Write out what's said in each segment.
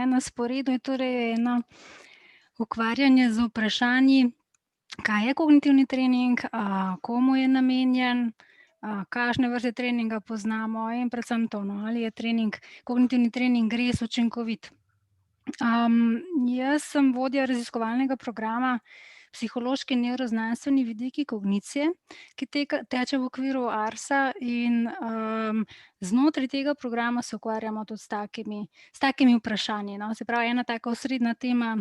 na sporedu, je torej eno ukvarjanje z vprašanji, kaj je kognitivni trening, komu je namenjen, kakšne vrste treninga poznamo in predvsem to, no, ali je kognitivni trening res učinkovit. Jaz sem vodja raziskovalnega programa Psihološki in nevroznanstveni vidiki kognicije, ki teče v okviru ARS-a in, znotraj tega programa se ukvarjamo tudi s takimi vprašanji, no. Se pravi, ena taka osrednja tema,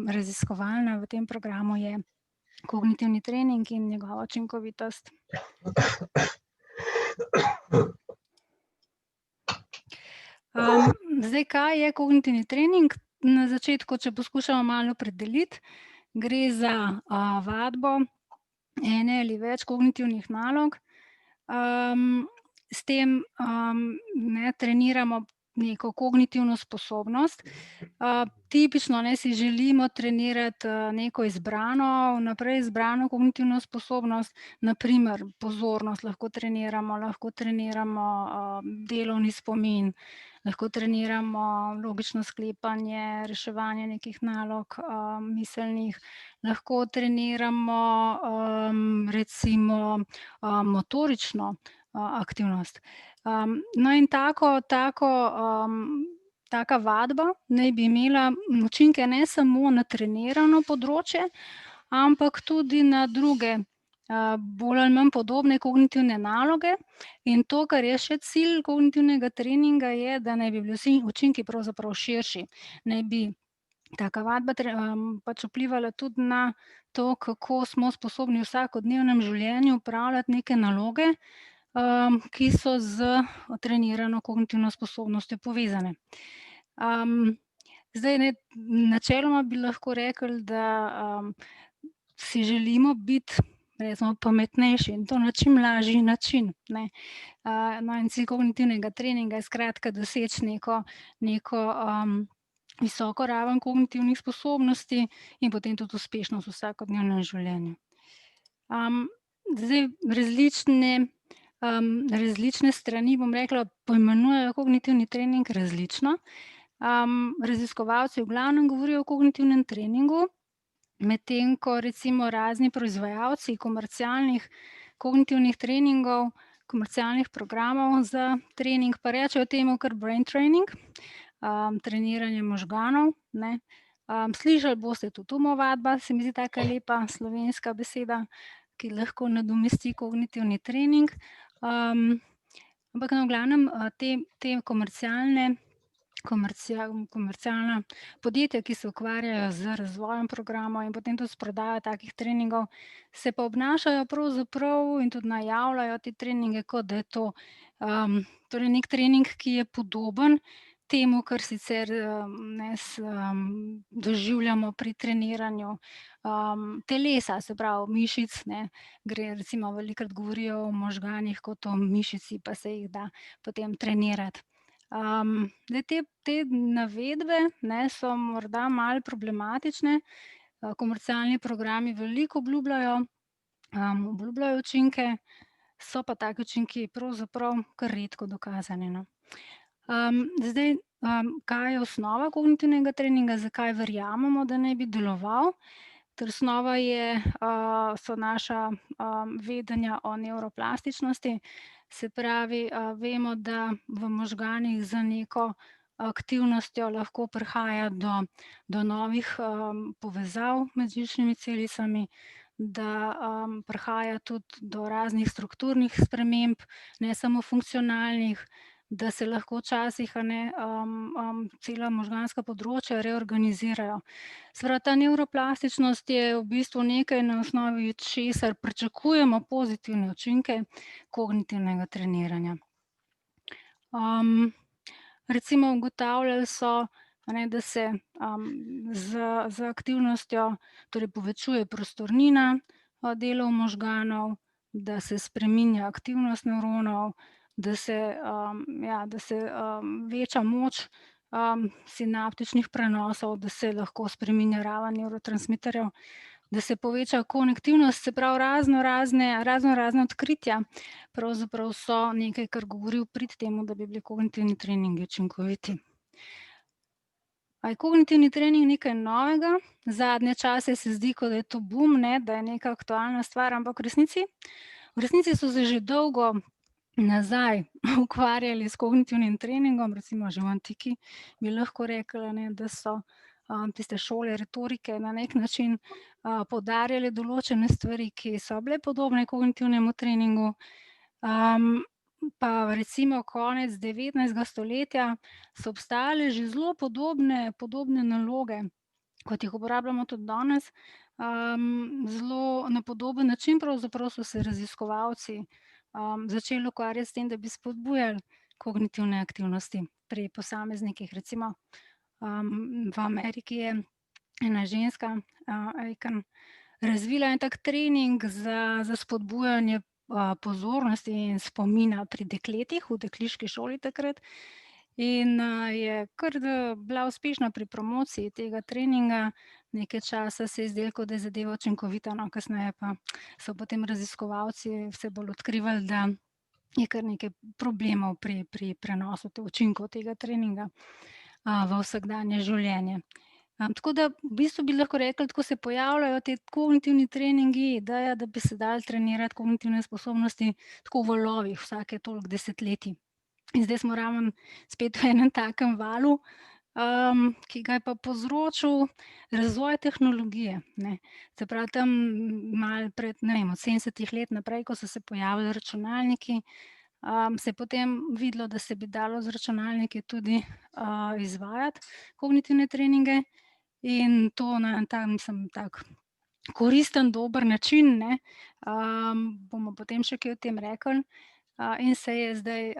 raziskovalna v tem programu je kognitivni trening in njegova učinkovitost. Zdaj, kaj je kognitivni trening? Na začetku, če poskušamo malo opredeliti, gre za, vadbo ene ali več kognitivnih nalog. S tem, ne, treniramo neko kognitivno sposobnost. Tipično, ne, si želimo trenirati, neko izbrano, vnaprej izbrano kognitivno sposobnost, na primer pozornost lahko treniramo, delovni spomin, lahko treniramo logično sklepanje, reševanje nekih nalog, miselnih, lahko treniramo, recimo, motorično, aktivnost. No, in taka vadba naj bi imela učinke ne samo na trenirano področje, ampak tudi na druge, bolj ali manj podobne kognitivne naloge. In to, kar je še cilj kognitivnega treninga, je, da naj bi bili vsi učinki pravzaprav širši. Naj bi taka vadba pač vplivala tudi na to, kako smo sposobni v vsakodnevnem življenju opravljati neke naloge, ki so s trenirano kognitivno sposobnostjo povezane. Zdaj, ne, načeloma bi lahko rekli, da, si želimo biti recimo pametnejši in to na čim lažji način, ne. No, in cilj kognitivnega treninga je skratka doseči neko, visoko raven kognitivnih sposobnosti in potem tudi uspešnost v vsakodnevnem življenju. Zdaj različne strani, bom rekla, poimenujejo kognitivni trening različno. Raziskovalci v glavnem govorijo o kognitivnem treningu, medtem ko recimo razni proizvajalci komercialnih kognitivnih treningov, komercialnih programov za trening pa rečejo temu kar brain training, treniranje možganov, ne. Slišali boste tudi vadba, se mi zdi taka lepa slovenska beseda, ki lahko nadomesti kognitivni trening. Ampak no, v glavnem, te komercialna podjetja, ki se ukvarjajo z razvojem programov in potem tudi s prodajo takih treningov, se pa obnašajo pravzaprav in tudi najavljajo te treninge, kot da je to, torej neki trening, ki je podoben temu, kar sicer, ne, doživljamo pri treniranju, telesa, se pravi mišic, ne. Recimo velikokrat govorijo o možganih kot o mišici, pa se jih da potem trenirati. Zdaj te navedbe, ne, so morda malo problematične. Komercialni programi veliko obljubljajo, obljubljajo učinke, so pa taki učinki pravzaprav kar redko dokazani, no. Zdaj, kaj je osnova kognitivnega treninga, zakaj verjamemo, da naj bi deloval? Torej osnova so naša, vedenja o nevroplastičnosti. Se pravi, vemo, da v možganih z neko aktivnostjo lahko prihaja do novih, povezav med živčnimi celicami, da, prihaja tudi do raznih strukturnih sprememb, ne samo funkcionalnih, da se lahko včasih, a ne, cela možganska področja reorganizirajo. Se pravi, ta nevroplastičnost je v bistvu nekaj, na osnovi česar pričakujemo pozitivne učinke kognitivnega treniranja. Recimo ugotavljali so, a ne, da se, z aktivnostjo torej povečuje prostornina, delov možganov, da se spreminja aktivnost nevronov, da se, veča moč, sinaptičnih prenosov, da se lahko spreminja raven nevrotransmiterjev, da se poveča konektivnost, se pravi raznorazna odkritja pravzaprav so nekaj, kar govori v prid temu, da bi bili kognitivni treningi učinkoviti. A je kognitivni trening nekaj novega? Zadnje čase se zdi, kot da je to bum, ne, da je neka aktualna stvar, ampak v resnici so se že dolgo nazaj ukvarjali s kognitivnim treningom, recimo že v antiki bi lahko rekli, ne, da so tiste šole retorike na neki način poudarjale določene stvari, ki so bile podobne kognitivnemu treningu. Pa recimo konec 19. stoletja so obstajale že zelo podobne naloge, kot jih uporabljamo tudi danes. Zelo na podoben način pravzaprav so se raziskovalci začeli ukvarjati s tem, da bi spodbujali kognitivne aktivnosti pri posameznikih. Recimo v Ameriki je ena ženska, Aiken, razvila en tak trening za spodbujanje pozornosti in spomina pri dekletih v dekliški šoli takrat. In je kar bila uspešna pri promociji tega treninga. Nekaj časa se je zdelo, kot da je zadeva učinkovita, no, kasneje pa so potem raziskovalci vse bolj odkrivali, da je kar nekaj problemov pri prenosu učinkov tega treninga v vsakdanje življenje. Tako da v bistvu bi lahko rekli, tako se pojavljajo ti kognitivni treningi, ideja, da bi se dalo trenirati kognitivne sposobnosti tako v valovih vsake toliko desetletij. In zdaj smo ravno spet v enem takem valu, ki ga je pa povzročil razvoj tehnologije, ne. Se pravi, tam malo pred, ne vem, od 70. let naprej, ko so se pojavili računalniki, se je potem videlo, da se bi dalo z računalniki tudi izvajati kognitivne treninge in to na en tak koristen, dober način, ne. Bomo potem še kaj o tem rekli. In se je zdaj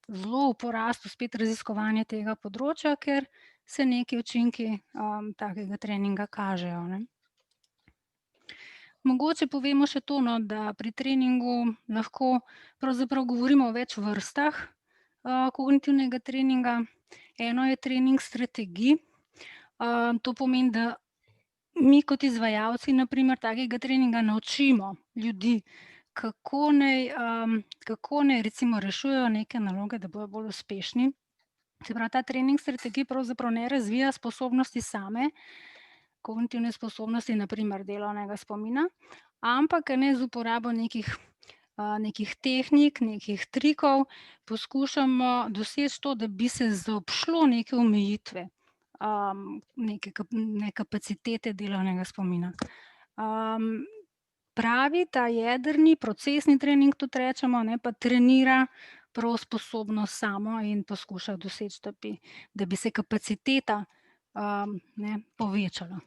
zelo v porastu spet raziskovanje tega področja, ker se neki učinki takega treninga kažejo, ne. Mogoče povemo še to, no, da pri treningu lahko pravzaprav govorimo o več vrstah kognitivnega treninga. Eno je trening strategij. To pomeni, da mi kot izvajalci na primer takega treninga naučimo ljudi, kako naj recimo rešujejo neke naloge, da bojo bolj uspešni. Se pravi, ta trening strategij pravzaprav ne razvija sposobnosti same, kognitivne sposobnosti, na primer delovnega spomina, ampak z uporabo nekih tehnik, nekih trikov poskušamo doseči to, da bi se zaobšlo neke omejitve, neke kapacitete delovnega spomina. Pravi ta jedrni procesni trening tudi rečemo, ne, pa trenira prav sposobnost samo in poskuša doseči, da bi se kapaciteta povečala.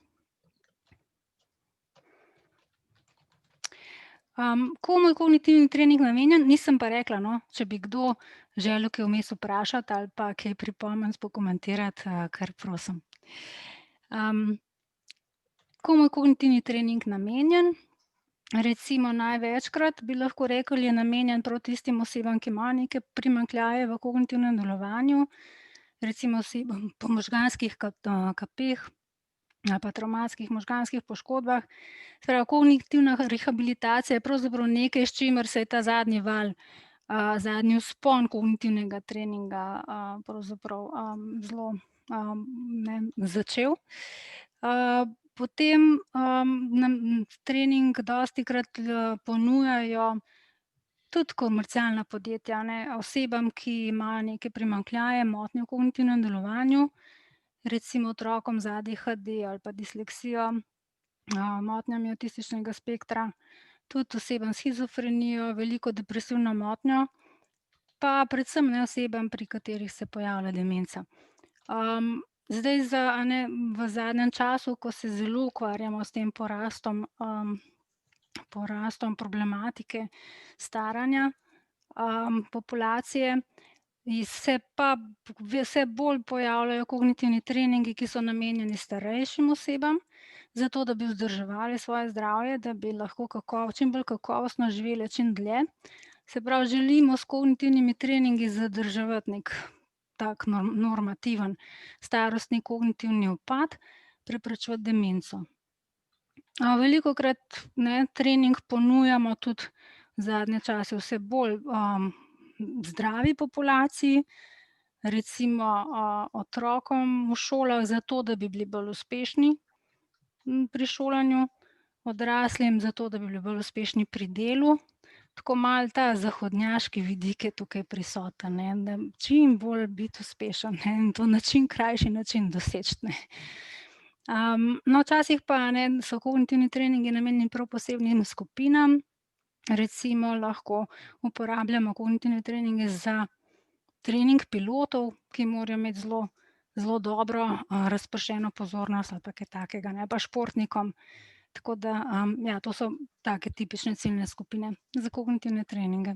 Komu je kognitivni trening namenjen, nisem pa rekla, no, če bi kdo želel kaj vmes vprašati ali pa kaj pripomniti, pokomentirati, kar prosim. Komu je kognitivni trening namenjen? Recimo največkrat bi lahko rekli, je namenjen prav tistim osebam, ki imajo neke primanjkljaje v kognitivnem delovanju, recimo osebam po možganskih kapeh ali pa travmatskih možganskih poškodbah. Se pravi, kognitivna rehabilitacija je pravzaprav nekaj, s čimer se je ta zadnji val, zadnji vzpon kognitivnega treninga pravzaprav zelo začel. Potem nam trening dostikrat ponujajo tudi komercialna podjetja, ne, osebam, ki imajo neke primanjkljaje, motnje v kognitivnem delovanju, recimo otrokom z ADHD ali pa disleksijo, motnjami avtističnega spektra, tudi osebam s shizofrenijo, veliko depresivno motnjo, pa predvsem osebam, pri katerih se pojavlja demenca. Zdaj v zadnjem času, ko se zelo ukvarjamo s tem porastom problematike staranja populacije, se pa vse bolj pojavljajo kognitivni treningi, ki so namenjeni starejšim osebam, zato da bi vzdrževali svoje zdravje, da bi lahko čim bolj kakovostno živele čim dlje. Se pravi, želimo s kognitivnimi treningi zadrževati neki tak normativen starostni kognitivni upad, preprečevati demenco. Velikokrat, ne, trening ponujamo tudi zadnje čase vse bolj zdravi populaciji, recimo otrokom v šolah zato, da bi bili bolj uspešni pri šolanju, odraslim zato, da bi bili bolj uspešni pri delu. Tako malo ta zahodnjaški vidik je tukaj prisoten, ne, da čim bolj biti uspešen, ne, in to na čim krajši način doseči, ne. No, včasih pa, ne, so kognitivni treningi namenjeni prav posebnim skupinam. Recimo lahko uporabljamo kognitivne treninge za trening pilotov, ki morajo imeti zelo dobro razpršeno pozornost ali pa kaj takega, ne, pa športnikom. Tako da, ja, to so take tipične ciljne skupine za kognitivne treninge.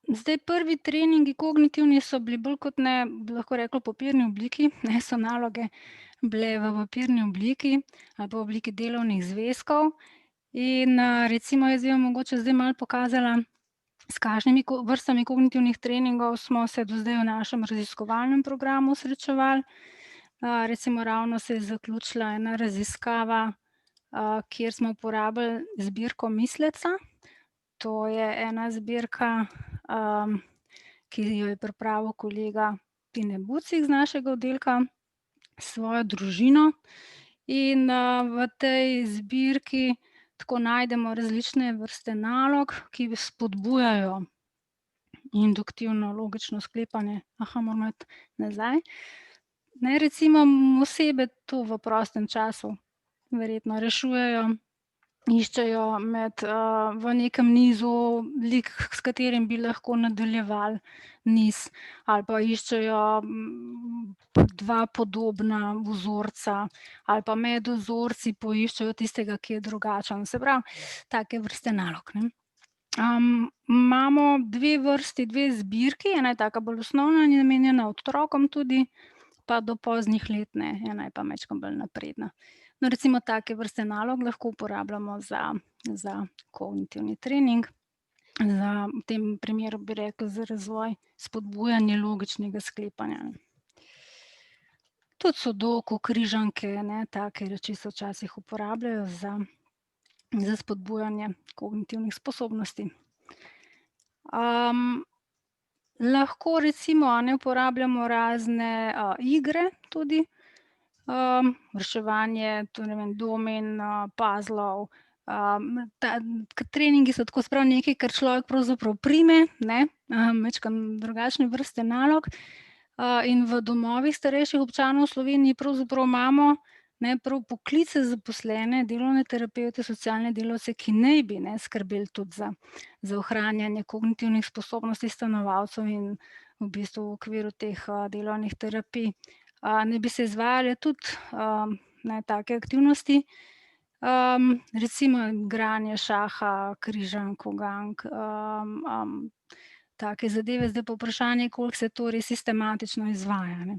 Zdaj prvi treningi kognitivni so bili bolj kot ne, bi lahko rekla, v papirni obliki, ne, so naloge bile v papirni obliki ali pa v obliki delovnih zvezkov. In recimo jaz bi vam mogoče zdaj malo pokazala, s kakšnimi vrstami kognitivnih treningov smo se do zdaj v našem raziskovalnem programu srečevali. Recimo ravno se je zaključila ena raziskava, kjer smo uporabili zbirko Misleca. To je ena zbirka, ki jo je pripravil kolega Tine Bucik z našega oddelka s svojo družino. In v tej zbirki tako najdemo različne vrste nalog, ki spodbujajo induktivno logično sklepanje. Moram iti nazaj. Ne, recimo osebe to v prostem času verjetno rešujejo, iščejo v nekem nizu lik, s katerim bi lahko nadaljevali niz, ali pa iščejo dva podobna vzorca, ali pa med vzorci poiščejo tistega, ki je drugačen. Se pravi, take vrste nalog, ne. Imamo dve zbirki, ena je taka bolj osnovna in je namenjena otrokom tudi, pa do poznih let, ne, ena je pa majčkeno bolj napredna. No, recimo take vrste nalog lahko uporabljamo za kognitivni trening. V tem primeru bi rekli za razvoj, spodbujanje logičnega sklepanja. Tudi sudoku, križanke, ne, take reči se včasih uporabljajo za spodbujanje kognitivnih sposobnosti. Lahko recimo, uporabljamo razne igre tudi, reševanje, to ne vem, domin, pazlov. Treningi so tako, se pravi, nekaj, kar človek pravzaprav prime, ne, majčkeno drugačne vrste nalog. In v domovih starejših občanov v Sloveniji pravzaprav imamo, ne, prav poklice zaposlene, delovne terapevte, socialne delavce, ki naj bi, ne, skrbeli tudi za ohranjanje kognitivnih sposobnosti stanovalcev in v bistvu v okviru teh delovnih terapij naj bi se izvajale tudi take aktivnosti, recimo igranje šaha, križank, ugank, take zadeve. Zdaj pa vprašanje, koliko se to res sistematično izvaja, ne.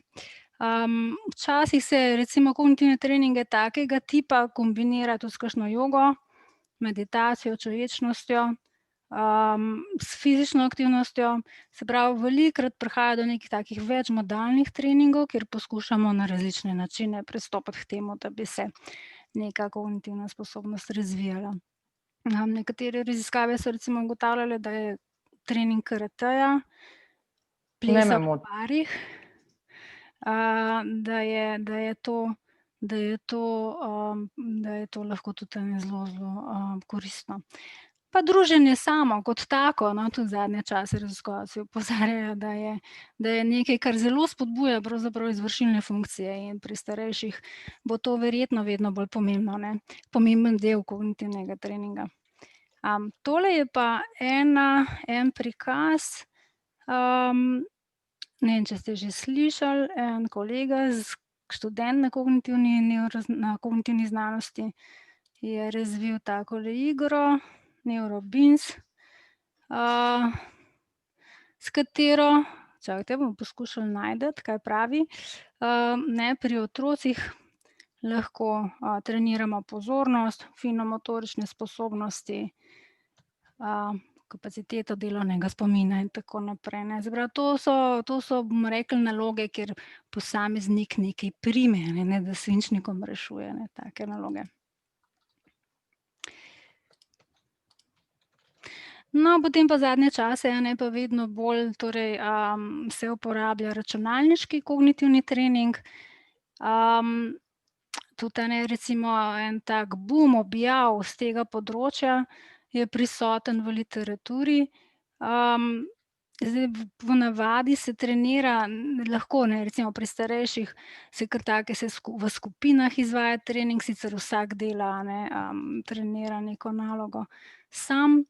Včasih se recimo kognitivne treninge takega tipa kombinira tudi s kakšno jogo, meditacijo, čuječnostjo, s fizično aktivnostjo. Se pravi, velikokrat prihaja do nekih takih večmodalnih treningov, kjer poskušamo na različne načine pristopiti k temu, da bi se neka kognitivna sposobnost razvijala. Nekatere raziskave so recimo ugotavljale, da je trening karateja, plesa v parih, da je to lahko tudi zelo koristno. Pa druženje samo kot tako, no, tudi zadnje čase raziskovalci opozarjajo, da je nekaj, kar zelo spodbuja pravzaprav izvršilne funkcije, in pri starejših bo to verjetno vedno bolj pomembno, ne, pomemben del kognitivnega treninga. Tole je pa en prikaz, ne vem, če ste že slišali, en kolega, študent na kognitivni znanosti je razvil takole igro, NeuroBeans, s katero, čakajte, bomo poskušali najti, kaj pravi, ne, pri otrocih lahko treniramo pozornost, finomotorične sposobnosti, kapaciteto delovnega spomina in tako naprej, ne. Se pravi, to so, bomo rekli, naloge, kjer posameznik nekaj prime, ne da svinčnikom rešuje, ne, take naloge. No, potem pa zadnje čase, a ne, pa vedno bolj torej, se uporablja računalniški kognitivni trening. Um, Tudi, a ne, recimo en tak boom objav s tega področja je prisoten v literaturi. Zdaj v navadi se trenira lahko, ne, recimo pri starejših se kar take se v skupinah izvaja trening, sicer vsak dela, a ne, trenira neko nalogo sam.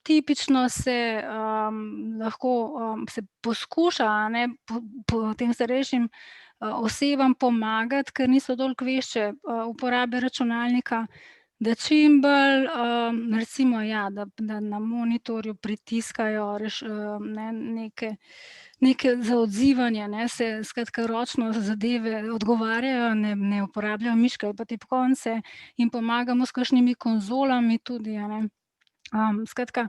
Tipično se, lahko, se poskuša, a ne, tem starejšim, osebam pomagati, ker niso toliko vešče, uporabe računalnika, da čim bolj, recimo, ja, da na monitorju pritiskajo ne, neke za odzivanje, ne, se skratka ročno zadeve odgovarjajo, ne uporabljajo miške ali pa tipkovnice, jim pomagamo s kakšnimi konzolami tudi, a ne. Skratka,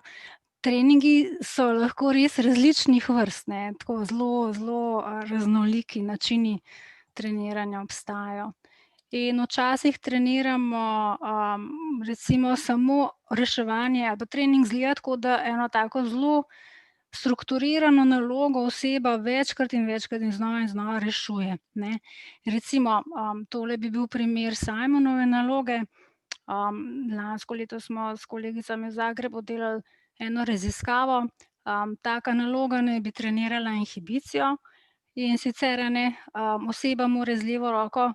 treningi so lahko res različnih vrst, ne, tako zelo, zelo, raznoliki načini treniranja obstajajo. In včasih treniramo, recimo samo reševanje ali pa trening izgleda tako, da eno tako zelo strukturirano nalogo oseba večkrat in znova rešuje, ne. Recimo, tole bi bil primer Simonove naloge. Lansko leto smo s kolegicami v Zagrebu delali eno raziskavo. Taka naloga naj bi trenirala inhibicijo, in sicer, a ne, oseba mora z levo roko,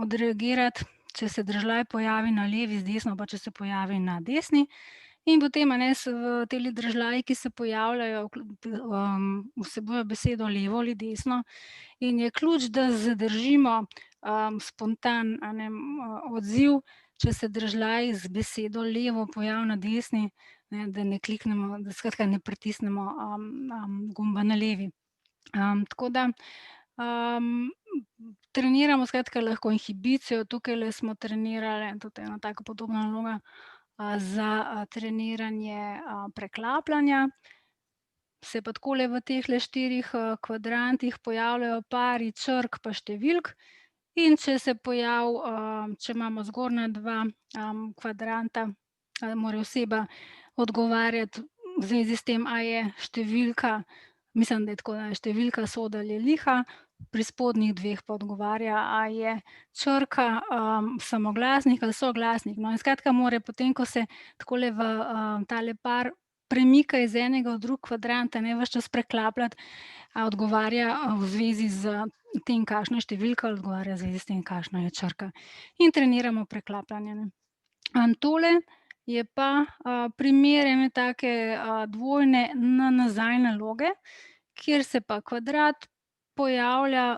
odreagirati, če se dražljaj pojavi na levi, z desno pa, če se pojavi na desni. In potem, a ne, tile dražljaji, ki se pojavljajo, vsebujejo besedo levo ali desno, in je ključ, da zadržimo, spontan, a ne, odziv, če se dražljaj z besedo levo pojavi na desni, ne, da ne kliknemo, da skratka ne pritisnemo, gumba na levi. Tako da, treniramo skratka lahko inhibicijo, tukajle smo trenirali tudi ena taka podobna naloga, za, treniranje, preklapljanja. Se pa takole v tehle štirih, kvadrantih pojavljajo pari črk pa številk, in če se pojavi, če imamo zgornja dva, kvadranta, mora oseba odgovarjati v zvezi s tem, a je številka, mislim, da je tako, da je številka soda ali je liha, pri spodnjih dveh pa odgovarja, a je črka, samoglasnik ali soglasnik. No, in skratka mora potem, ko se takole v, tale par premika iz enega v drug kvadrant, a ne, ves čas preklapljati, odgovarja, v zvezi s tem, kakšna je številka, odgovarja v zvezi s tem, kakšna je črka. In treniramo preklapljanje, ne. Tole je pa, primer ene take, dvojne nazaj naloge, kjer se pa kvadrat pojavlja,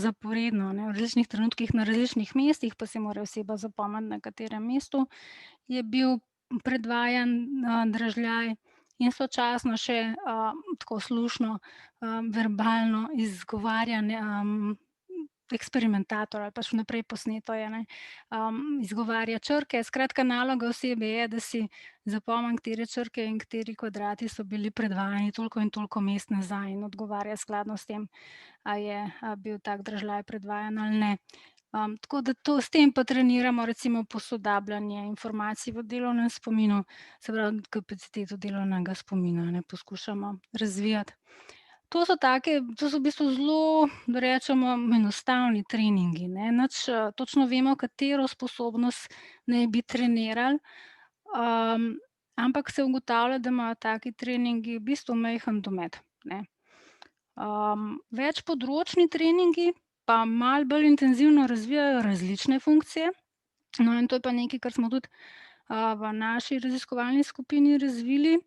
zaporedno, ne, v različnih trenutkih na različnih mestih, pa si mora oseba zapomniti, na katerem mestu je bil predvajan, dražljaj, in sočasno še, tako slušno, verbalno izgovarjanje, eksperimentator ali pač vnaprej posneto je, ne, izgovarja črke. Skratka, naloga osebe je, da si zapomni, katere črke in kateri kvadrati so bili predvajani toliko in toliko mest nazaj, in odgovarja skladno s tem, a je, bil tak dražljaj predvajan ali ne. Tako da s tem pa treniramo recimo posodabljanje informacij v delovnem spominu, se pravi kapaciteto delovnega spomina, ne, poskušamo razvijati. To so v bistvu zelo, da rečemo, enostavni treningi, ne, nič, točno vemo, katero sposobnost naj bi trenirali, ampak se ugotavlja, da imajo taki treningi v bistvu majhen domet, ne. Večpodročni treningi pa malo bolj intenzivno razvijajo različne funkcije. No, in to je pa nekaj, kar smo tudi, v naši raziskovalni skupini razvili.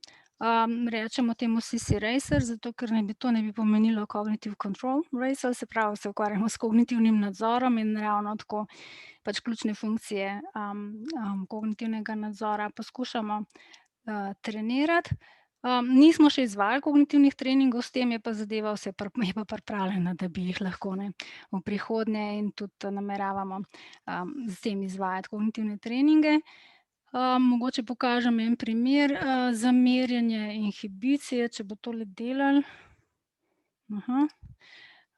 Rečemo temu CC-Racer, zato ker naj bi pomenilo Cognitive Control Racer, se pravi, se ukvarjamo s kognitivnim nadzorom in ravno tako pač ključne funkcije, kognitivnega nadzora poskušamo, trenirati. Nismo še izvajali kognitivnih treningov s tem, je pa zadeva je pa pripravljena, da bi jih lahko, ne, v prihodnje, in tudi nameravamo, s tem izvajati kognitivne treninge. Mogoče pokažem en primer, za merjenje inhibicije, če bo tole delalo.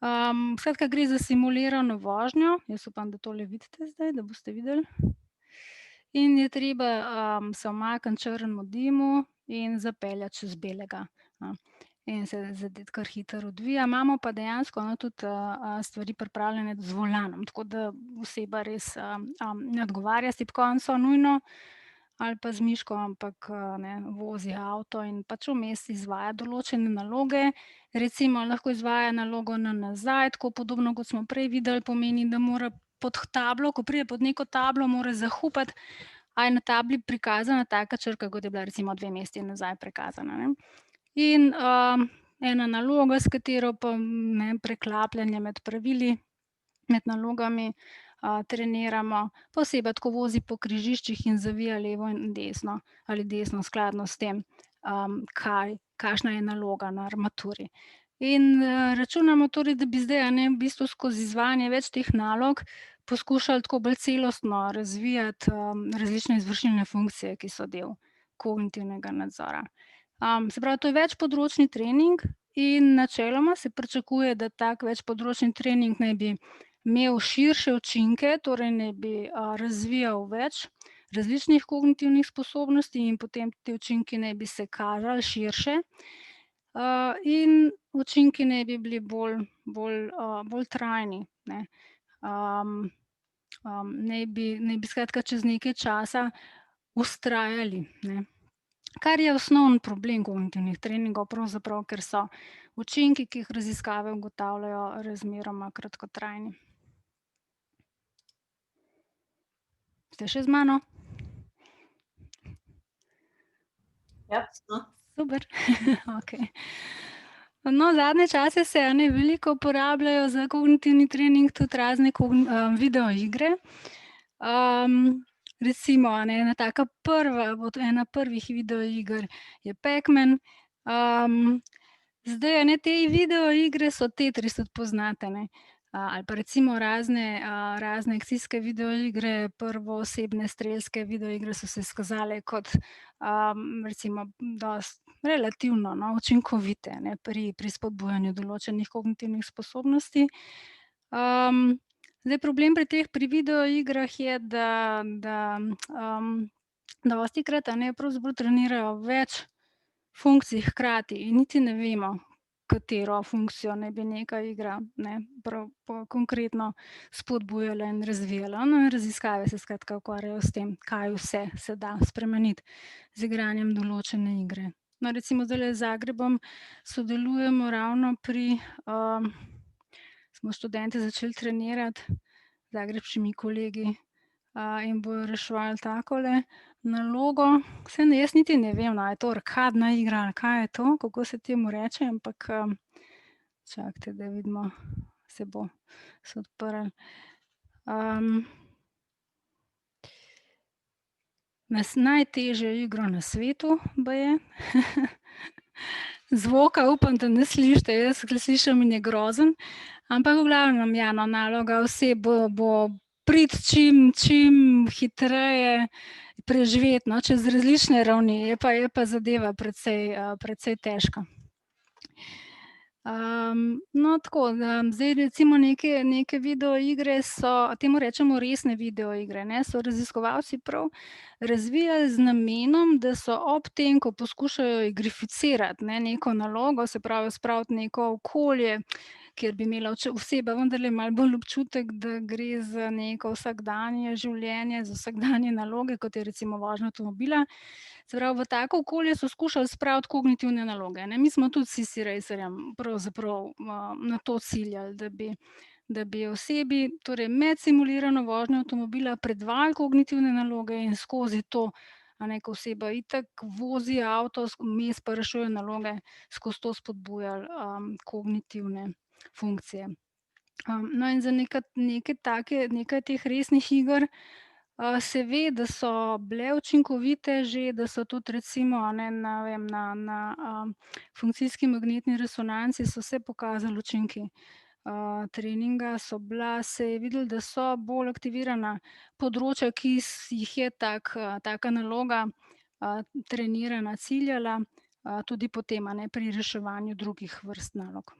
Skratka, gre za simulirano vožnjo. Jaz upam, da tole vidite zdaj, da boste videli. In je treba, se umakniti črnemu dimu, in zapeljati čez belega, in se zadet kar hitro odvija. Imamo pa dejansko, tudi, stvari pripravljene z volanom, tako da oseba res, ne odgovarja s tipkovnico nujno ali pa z miško, ampak, ne, vozi avto in pač vmes izvaja določene naloge. Recimo lahko izvaja nalogo na nazaj, tako podobno, kot smo prej videli, pomeni, da mora pod tablo, ko pride pod neko tablo, mora zahupati, a je na tabli prikazana taka črka, kot je bila recimo 2 mesti nazaj prikazana, ne. In, ena naloga, s katero pa, ne, preklapljanje med pravili, med nalogami, treniramo. Pa oseba tako vozi po križiščih in zavija levo in desno ali desno skladno s tem, kakšna je naloga na armaturi. In, računamo torej, da bi zdaj, v bistvu skozi izvajanje več teh nalog poskušali tako bolj celostno razvijati, različne izvršilne funkcije, ki so del kognitivnega nadzora. Se pravi, to je večpodročni trening in načeloma se pričakuje, da tak večpodročni trening naj bi imel širše učinke, torej naj bi, razvijal več različnih kognitivnih sposobnosti in potem ti učinki naj bi se kazali širše. In učinki naj bi bili bolj trajni, ne. Naj bi skratka čez nekaj časa vztrajali, ne. Kar je osnovni problem kognitivnih treningov pravzaprav, ker so učinki, ki jih raziskave ugotavljajo, razmeroma kratkotrajni. Ste še z mano? Ja, smo. Super, okej. No, zadnje čase se, veliko uporabljajo za kognitivni trening tudi razne videoigre. Recimo, ena taka ena prvih videoiger je Pac-Man. Zdaj, te videoigre so Tetris, tudi poznate, ne. Ali pa recimo razne akcijske videoigre, prvoosebne strelske videoigre so se izkazale kot, recimo dosti relativno, učinkovite, ne, pri spodbujanju določenih kognitivnih sposobnosti. Zdaj problem pri videoigrah je, da dostikrat, pravzaprav trenirajo več funkcij hkrati in niti ne vemo, katero funkcijo naj bi neka igra, ne, prav konkretno spodbujala in razvijala. No, in raziskave se skratka ukvarjajo s tem, kaj vse se da spremeniti z igranjem določene igre. No, recimo zdajle z Zagrebom sodelujemo ravno pri, smo študenti začeli trenirati z zagrebškimi kolegi, in bojo reševali takole nalogo. Saj jaz niti ne vem, a je to arkadna igra ali kaj je to, kako se temu reče, ampak, čakajte, da vidimo, se bo se odprlo. Najtežjo igro na svetu baje. Zvoka upam, da ne slišite, jaz ga slišim in je grozno. Ampak v glavnem, ja, no, naloga osebe bo priti čim hitreje, preživeti, no, čez različne ravni, je pa zadeva precej težka. No, tako, zdaj recimo neke videoigre so, temu rečemo resne videoigre, ne, so raziskovalci prav razvijali z namenom, da so ob tem, ko poskušajo igrificirati, ne, neko nalogo, se pravi spraviti neko okolje, kjer bi imela oseba vendarle malo bolj občutek, da gre za neko vsakdanje življenje, za vsakdanje naloge, kot je recimo vožnja avtomobila. Se pravi, v tako okolje so skušali spraviti kognitivne naloge, ne. Mi smo tudi s CC Racerjem pravzaprav, na to ciljali, da bi osebi torej med simulirano vožnjo avtomobila predvajali kognitivne naloge in skozi to, ko oseba itak vozi avto, vmes pa rešuje naloge, skozi to spodbujali, kognitivne funkcije. No, in za nekaj teh resnih iger, se ve, da so bile učinkovite že, da so tudi recimo, na funkcijski magnetni resonanci so se pokazali učinki, treninga, se je videlo, da so bolj aktivirana področja, ki jih je taka naloga, trenirana, ciljala, tudi potem, pri reševanju drugih vrst nalog.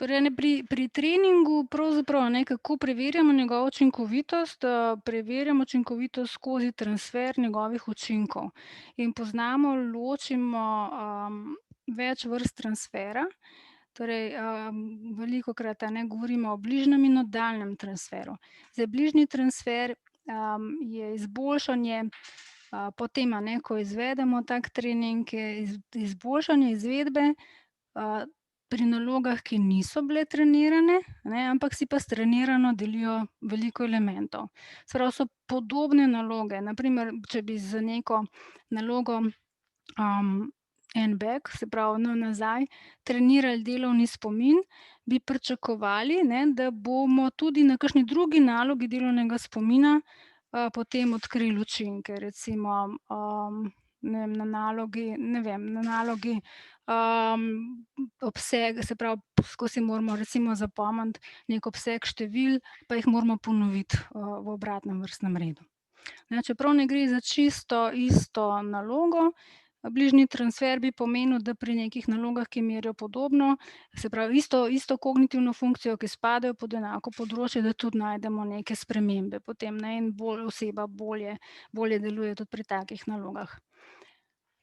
Torej, pri treningu pravzaprav, kako preverjamo njegovo učinkovitost, preverjamo učinkovitost skozi transfer njegovih učinkov. In poznamo, ločimo, več vrst transfera. Torej, velikokrat, govorimo o bližnjem in oddaljenem transferu. Zdaj, bližnji transfer, je izboljšanje, potem, ko izvedemo tak trening, je izboljšanje izvedbe, pri nalogah, ki niso bile trenirane, ampak si pa strenirano delijo veliko elementov. Se pravi, so podobne naloge, na primer, če bi z neko nalogo, en back, se pravi, nazaj, trenirali delovni spomin, bi pričakovali, da bomo tudi na kakšni drugi nalogi delovnega spomina, potem odkrili učinke. Recimo, ne vem, na nalogi, obseg, se pravi, skozi si moramo recimo zapomniti neki obseg števil, pa jih moramo ponoviti, v obratnem vrstnem redu. Čeprav ne gre za čisto isto nalogo, bližnji transfer bi pomenil, da pri nekih nalogah, ki merijo podobno, se pravi isto kognitivno funkcijo, ki spadajo pod enako področje, da tudi najdemo neke spremembe potem, in oseba bolje deluje tudi pri takih nalogah.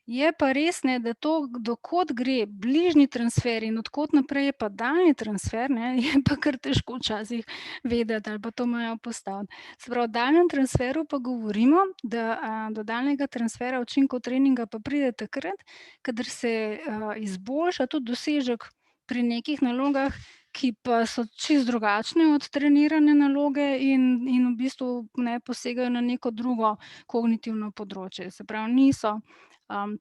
Je pa res, da to, do kod gre bližnji transfer in od kod naprej je pa daljni transfer, je pa kar težko včasih vedeti ali pa to mejo postaviti. Se pravi, o daljnem transferu pa govorimo, da, do daljnega transfera učinkov treninga pa pride takrat, kadar se, izboljša tudi dosežek pri nekih nalogah, ki pa so čisto drugačne od trenirane naloge in v bistvu, posegajo na neko drugo kognitivno področje. Se pravi, niso,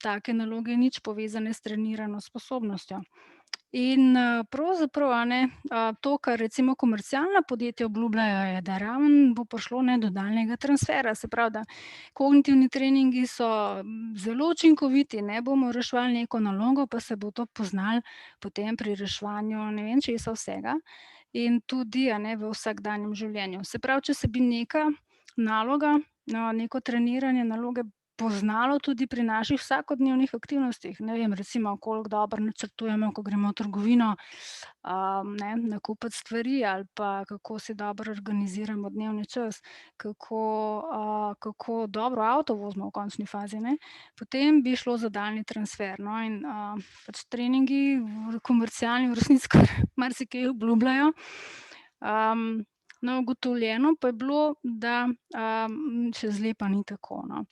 take naloge nič povezane s trenirano sposobnostjo. In, pravzaprav, to, kar recimo komercialna podjetja obljubljajo, je, da ravno bo prišlo, do daljnega transfera. Se pravi, da kognitivni treningi so, zelo učinkoviti, bomo reševali neko nalogo, pa se bo to poznalo potem pri reševanju ne vem česa vsega in tudi, v vsakdanjem življenju. Se pravi, če se bi neka naloga, neko treniranje naloge poznalo tudi pri naših vsakodnevnih aktivnostih, ne vem, recimo, koliko dobro načrtujemo, ko gremo v trgovino, nakupit stvari ali pa kako si dobro organiziramo dnevni čas, kako dobro avto vozimo v končni fazi, potem bi šlo za daljni transfer, in, pač treningi komercialni v resnici kar marsikaj obljubljajo. Ugotovljeno pa je bilo, da, še zdaj pa ni tako, no.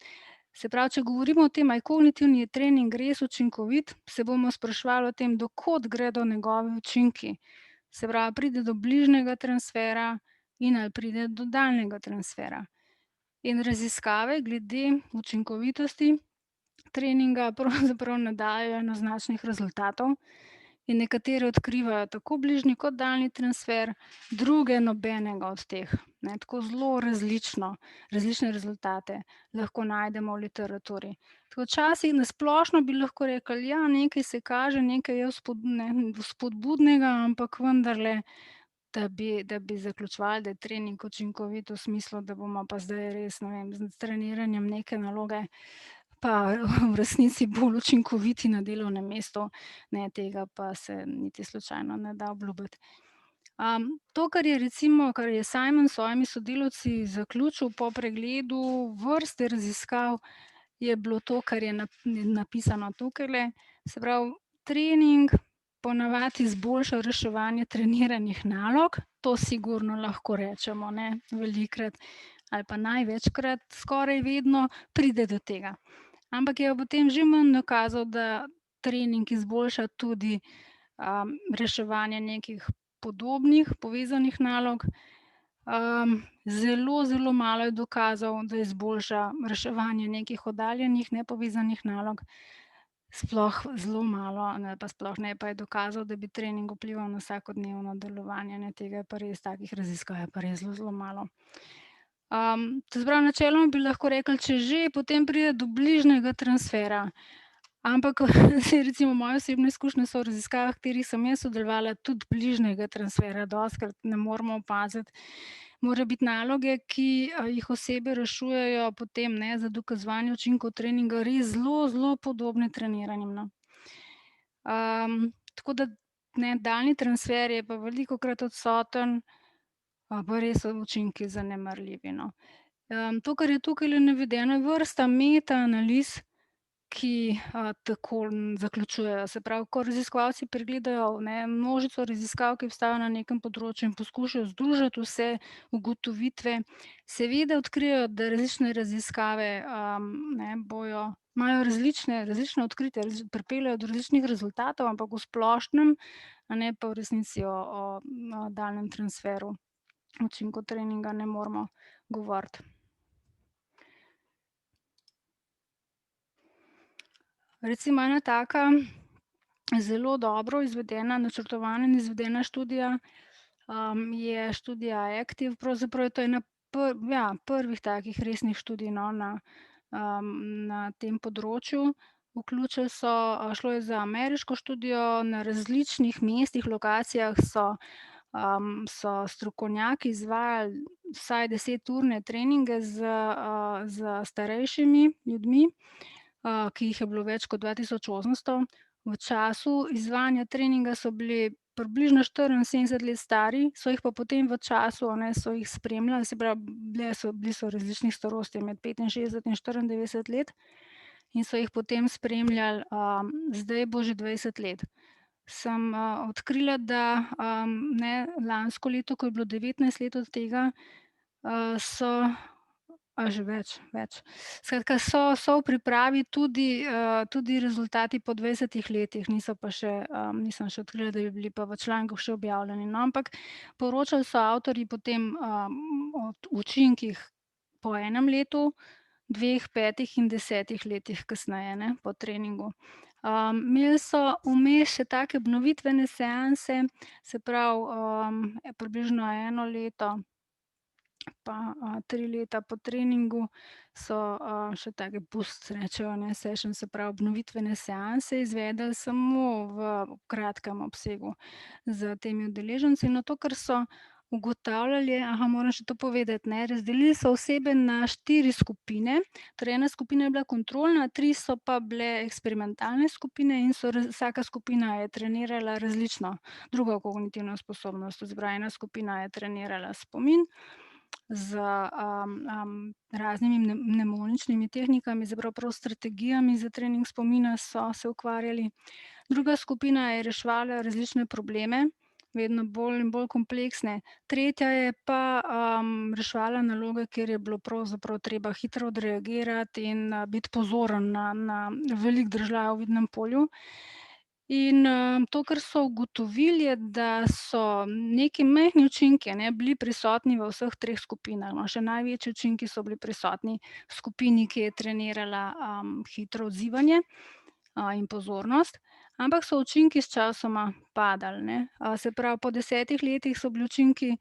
Se pravi, če govorimo o tem, a je kognitivni trening res učinkovit, se bomo spraševali o tem, do kod gredo njegovi učinki. Se pravi, pride do bližnjega transfera in ali pride do daljnega transfera. In raziskave glede učinkovitosti treninga pravzaprav ne dajejo enoznačnih rezultatov in nekatere odkrivajo tako bližnji kot daljni transfer, druge nobenega od teh, tako zelo različne rezultate lahko najdemo v literaturi. Tako včasih na splošno bi lahko rekli, ja, nekaj se kaže, nekaj je vzpodbudnega, ampak vendarle, da bi zaključevali, da je trening učinkovit v smislu, da bomo pa zdaj res, ne vem, s treniranjem neke naloge pa v resnici bolj učinkoviti na delovnem mestu, tega pa se niti slučajno ne da obljubiti. To, kar je recimo, kar je Simon s svojimi sodelavci zaključil po pregledu vrste raziskav, je bilo to, kar je napisano tukajle. Se pravi, trening po navadi izboljša reševanje treniranih nalog, to sigurno lahko rečemo, velikokrat ali pa največkrat, skoraj vedno pride do tega. Ampak je potem že manj dokazov, da trening izboljša tudi, reševanje nekih podobnih, povezanih nalog. Zelo, zelo malo je dokazov, da izboljša reševanje nekih oddaljenih, nepovezanih nalog. Sploh zelo malo ali pa sploh ne pa je dokazov, da bi trening vplival na vsakodnevno delovanje, tega je pa res, takih raziskav je pa res zelo, zelo malo. To se pravi, načeloma bi lahko rekli, če že, potem pride do bližnjega transfera. Ampak saj recimo moje osebne izkušnje so v raziskavah, v katerih sem jaz sodelovala, tudi bližnjega transfera dostikrat ne moremo opaziti. Morajo biti naloge, ki, jih osebe rešujejo potem, za dokazovanje učinkov treninga res zelo, zelo podobne treniranjem, no. Tako da daljni transfer je pa velikokrat odsoten, pa res so učinki zanemarljivi, no. To, kar je tukajle navedeno, je vrsta metaanaliz, ki, tako zaključujejo. Se pravi, ko raziskovalci pregledajo, množico raziskav, ki obstajajo na nekem področju in poskušajo združiti vse ugotovitve, seveda odkrijejo, da različne raziskave, imajo različne odkritja, pripeljejo do različnih rezultatov, ampak v splošnem, pa v resnici o daljnem transferu učinkov treninga ne moremo govoriti. Recimo ena taka zelo dobro izvedena, načrtovana in izvedena študija, je študija Active. Pravzaprav je to ena prvih takih resnih študij, no, na tem področju. Šlo je za ameriško študijo, na različnih mestih, lokacijah so strokovnjaki izvajali vsaj 10-urne treninge s starejšimi ljudmi, ki jih je bilo več kot 2800. V času izvajanja treninga so bili približno 74 let stari, so jih pa potem v času, so jih spremljali, se pravi, bili so različnih starosti, med 65 in 94 let, in so jih potem spremljali, zdaj bo že 20 let. Sem, odkrila, da, lansko leto, ko je bilo 19 let od tega, so že več. Skratka, so v pripravi tudi rezultati po 20 letih, nisem še odkrila, da bi bili pa v članku še objavljeni, no, ampak poročali so avtorji potem, o učinkih po 1 letu, 2, 5 in 10 letih kasneje, po treningu. Imeli so vmes še take obnovitvene seanse, se pravi, približno 1 leto pa, 3 leta po treningu so, še take boost rečejo, session, se pravi obnovitvene seanse izvedli samo v kratkem obsegu s temi udeleženci. No, to, kar so ugotavljali, moram še to povedati, razdelili so osebe na 4 skupine, torej ena skupina je bila kontrolna, 3 so pa bile eksperimentalne skupine in vsaka skupina je trenirala različno drugo kognitivno sposobnost. To se pravi, ena skupina je trenirala spomin z, raznimi mnemoničnimi tehnikami, se pravi prav s strategijami za trening spomina so se ukvarjali. Druga skupina je reševala različne probleme, vedno bolj in bolj kompleksne. Tretja je pa, reševala naloge, kjer je bilo pravzaprav treba hitro odreagirati in, biti pozoren na veliko držljajev v vidnem polju. In, to, kar so ugotovili, je, da so neki majhni učinki, bili prisotni v vseh 3 skupinah, no, še največji učinki so bili prisotni v skupini, ki je trenirala, hitro odzivanje, in pozornost, ampak so učinki sčasoma padali, Se pravi, po 10 letih so bili učinki,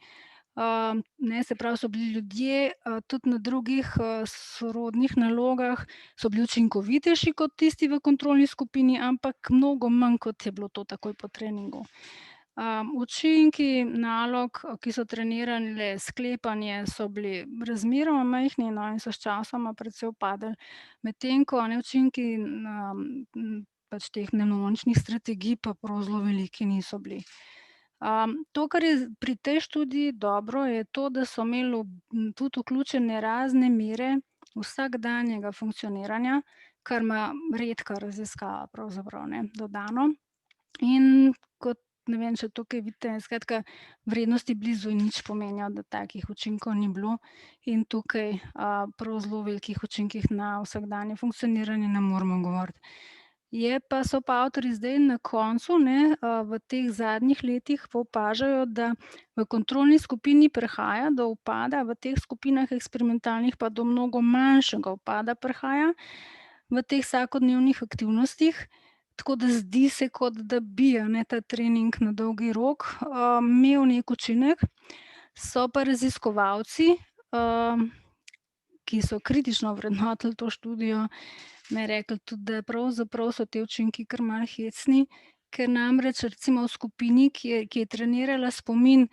se pravi, so bili ljudje, tudi na drugih, sorodnih nalogah so bili učinkovitejši kot tisti v kontrolni skupini, ampak mnogo manj, kot je bilo to takoj po treningu. Učinki nalog, ki so trenirale sklepanje, so bili razmeroma majhni, in so sčasoma precej upadli, medtem ko, učinki, pač teh mnemoničnih strategij pa prav zelo veliki niso bili. To, kar je pri tej študiji dobro, je to, da so imeli tudi vključene razne mere vsakdanjega funkcioniranja, kar ima redka raziskava pravzaprav, dodano. In kot, ne vem, če tukaj vidite, skratka, vrednosti blizu nič pomenijo, da takih učinkov ni bilo, in tukaj, prav zelo velikih učinkih na vsakdanje funkcioniranje ne moremo govoriti. So pa avtorji zdaj na koncu, v teh zadnjih letih pa opažajo, da v kontrolni skupini prihaja do upada, v teh skupinah eksperimentalnih pa do mnogo manjšega upada prihaja v teh vsakodnevnih aktivnostih. Tako da zdi se, kot da bi, ta trening na dolgi rok, imel neki učinek. So pa raziskovalci, ki so kritično ovrednotili to študijo, rekli tudi, da pravzaprav so ti učinki kar malo hecni, ker namreč recimo v skupini, ki je trenirala spomin,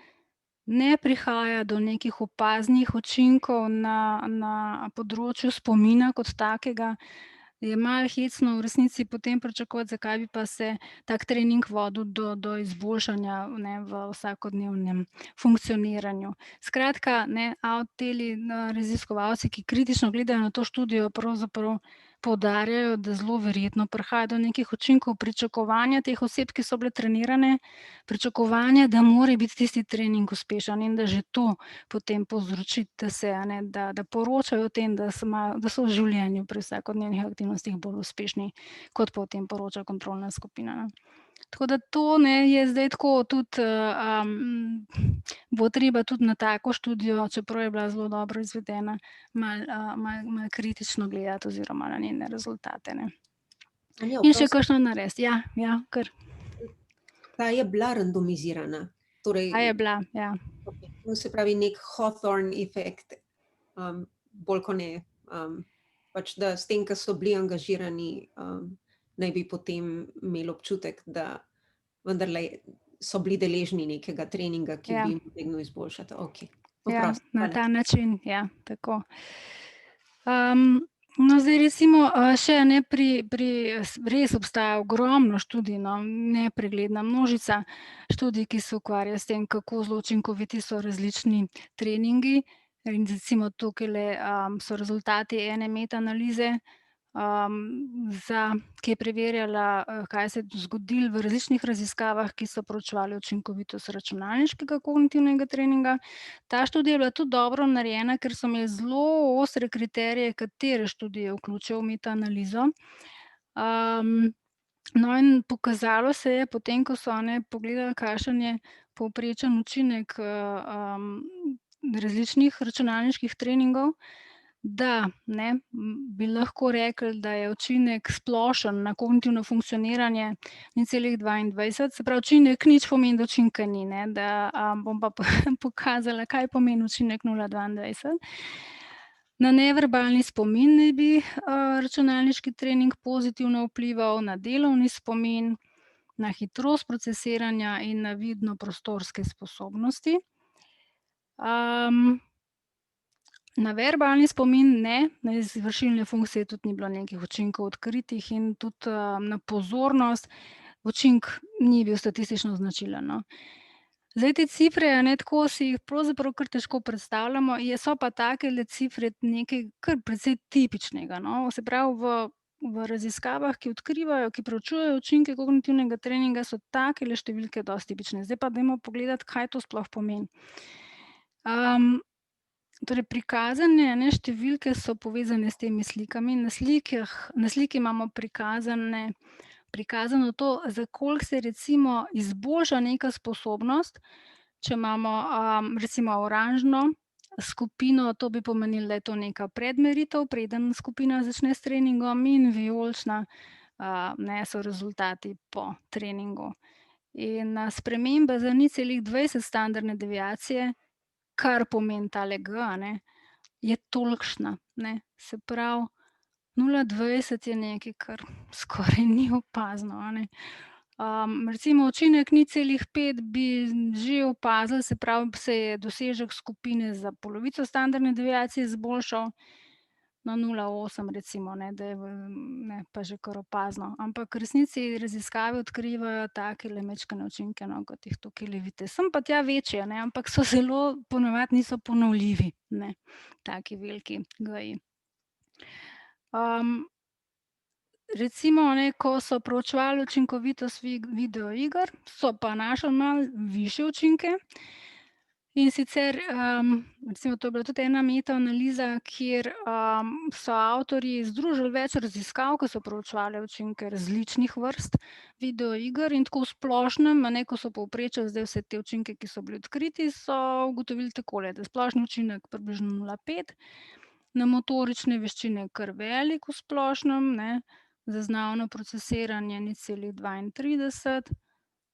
ne prihaja do nekih opaznih učinkov na področju spomina kot takega. je malo hecno v resnici potem pričakovati, zakaj bi pa se tak trening vodil do izboljšanja, ne, v vsakodnevnem funkcioniranju. Skratka, ne, teli, raziskovalci, ki kritično gledajo na to študijo, pravzaprav poudarjajo, da zelo verjetno prihaja do nekih učinkov pričakovanja teh oseb, ki so bile trenirane, pričakovanja, da mora biti tisti trening uspešen in da že to potem povzroči, da se, da poročajo o tem, da so v življenju pri vsakodnevnih aktivnostih bolj uspešni, kot pa o tem poroča kontrolna skupina, ne. Tako da to, ne, je zdaj tako tudi, bo treba tudi na tako študijo, čeprav je bila zelo dobro izvedena, malo kritično gledati oziroma na njene rezultate, ne. Anja, In še kakšno narediti. Ja, kar. Ta je bila randomizirana. Torej, A je bila, ja. to se pravi nek Hawthorne efekt, bolj kot ne, pač da s tem, ko so bili angažirani, naj bi potem imeli občutek, da vendarle so bili deležni nekega treninga, ki Ja. bi jim utegnil izboljšati. Okej. Ja, Oprosti, na hvala. ta način, ja, tako. No, zdaj recimo, še, res obstaja ogromno študij, no, nepregledna množica študij, ki se ukvarjajo s tem, kako zelo učinkoviti so različni treningi. In recimo tukajle, so rezultati ene metaanalize, ki je preverjala, kaj se je zgodilo v različnih raziskavah, ki so proučevale učinkovitost računalniškega kognitivnega treninga. Ta študija je bila tudi dobro narejena, ker so imeli zelo ostre kriterije, katere študije vključijo v metaanalizo. No, in pokazalo se je potem, ko so one pogledali, kakšen je povprečen učinek, različnih računalniških treningov, da, ne, bi lahko rekli, da je učinek splošen na kognitivno funkcioniranje 0,22, se pravi, učinek nič pomeni, da učinka ni, ne, da, bom pa pokazala, kaj pomeni učinek 0,22. Na neverbalni spomin naj bi, računalniški trening pozitivno vplival, na delovni spomin, na hitrost procesiranja in na vidno-prostorske sposobnosti. Na verbalni spomin ne, na izvršilne funkcije tudi ni bilo nekih učinkov odkritih in tudi, na pozornost učinek ni bil statistično značilen, no. Zdaj te cifre, tako si jih pravzaprav kar težko predstavljamo, so pa takele cifre nekaj kar precej tipičnega, no. Se pravi, v raziskavah, ki odkrivajo, ki preučujejo učinke kognitivnega treninga, so takele številke dosti tipične. Zdaj pa dajmo pogledati, kaj to sploh pomeni. Torej prikazane, številke so povezane s temi slikami. Na sliki imamo prikazano to, za koliko se recimo izboljša neka sposobnost, če imamo, recimo oranžno skupino, to bi pomenilo, da je to neka predmeritev, preden skupina začne s treningom, in vijolična, so rezultati po treningu. In, sprememba za 0,20 standardne deviacije, kar pomeni tale G, je tolikšna, ne. Se pravi, 0,20 je nekaj, kar skoraj ni opazno, recimo učinek 0,5 bi že opazili, se pravi, se je dosežek skupine za polovico standardne deviacije izboljšal, na 0,8 recimo, da je pa že kar opazno. Ampak v resnici raziskave odkrivajo takele majčkene učinke, no, kot jih tukajle vidite. Sem pa tja večje, ampak so zelo, ponavadi niso ponovljivi, ne, taki veliki G-ji. Recimo, ko so proučevali učinkovitost videoiger, so pa našli malo višje učinke. In sicer, recimo to je bila tudi ena metaanaliza, kjer, so avtorji združili več raziskav, ko so proučevali učinke različnih vrst videoiger, in tako v splošnem, ko so povprečili zdaj vse te učinke, ki so bili odkriti, so ugotovili takole, da splošni učinek približno 0,5, na motorične veščine kar velik v splošnem, ne, zaznavno procesiranje 0,32.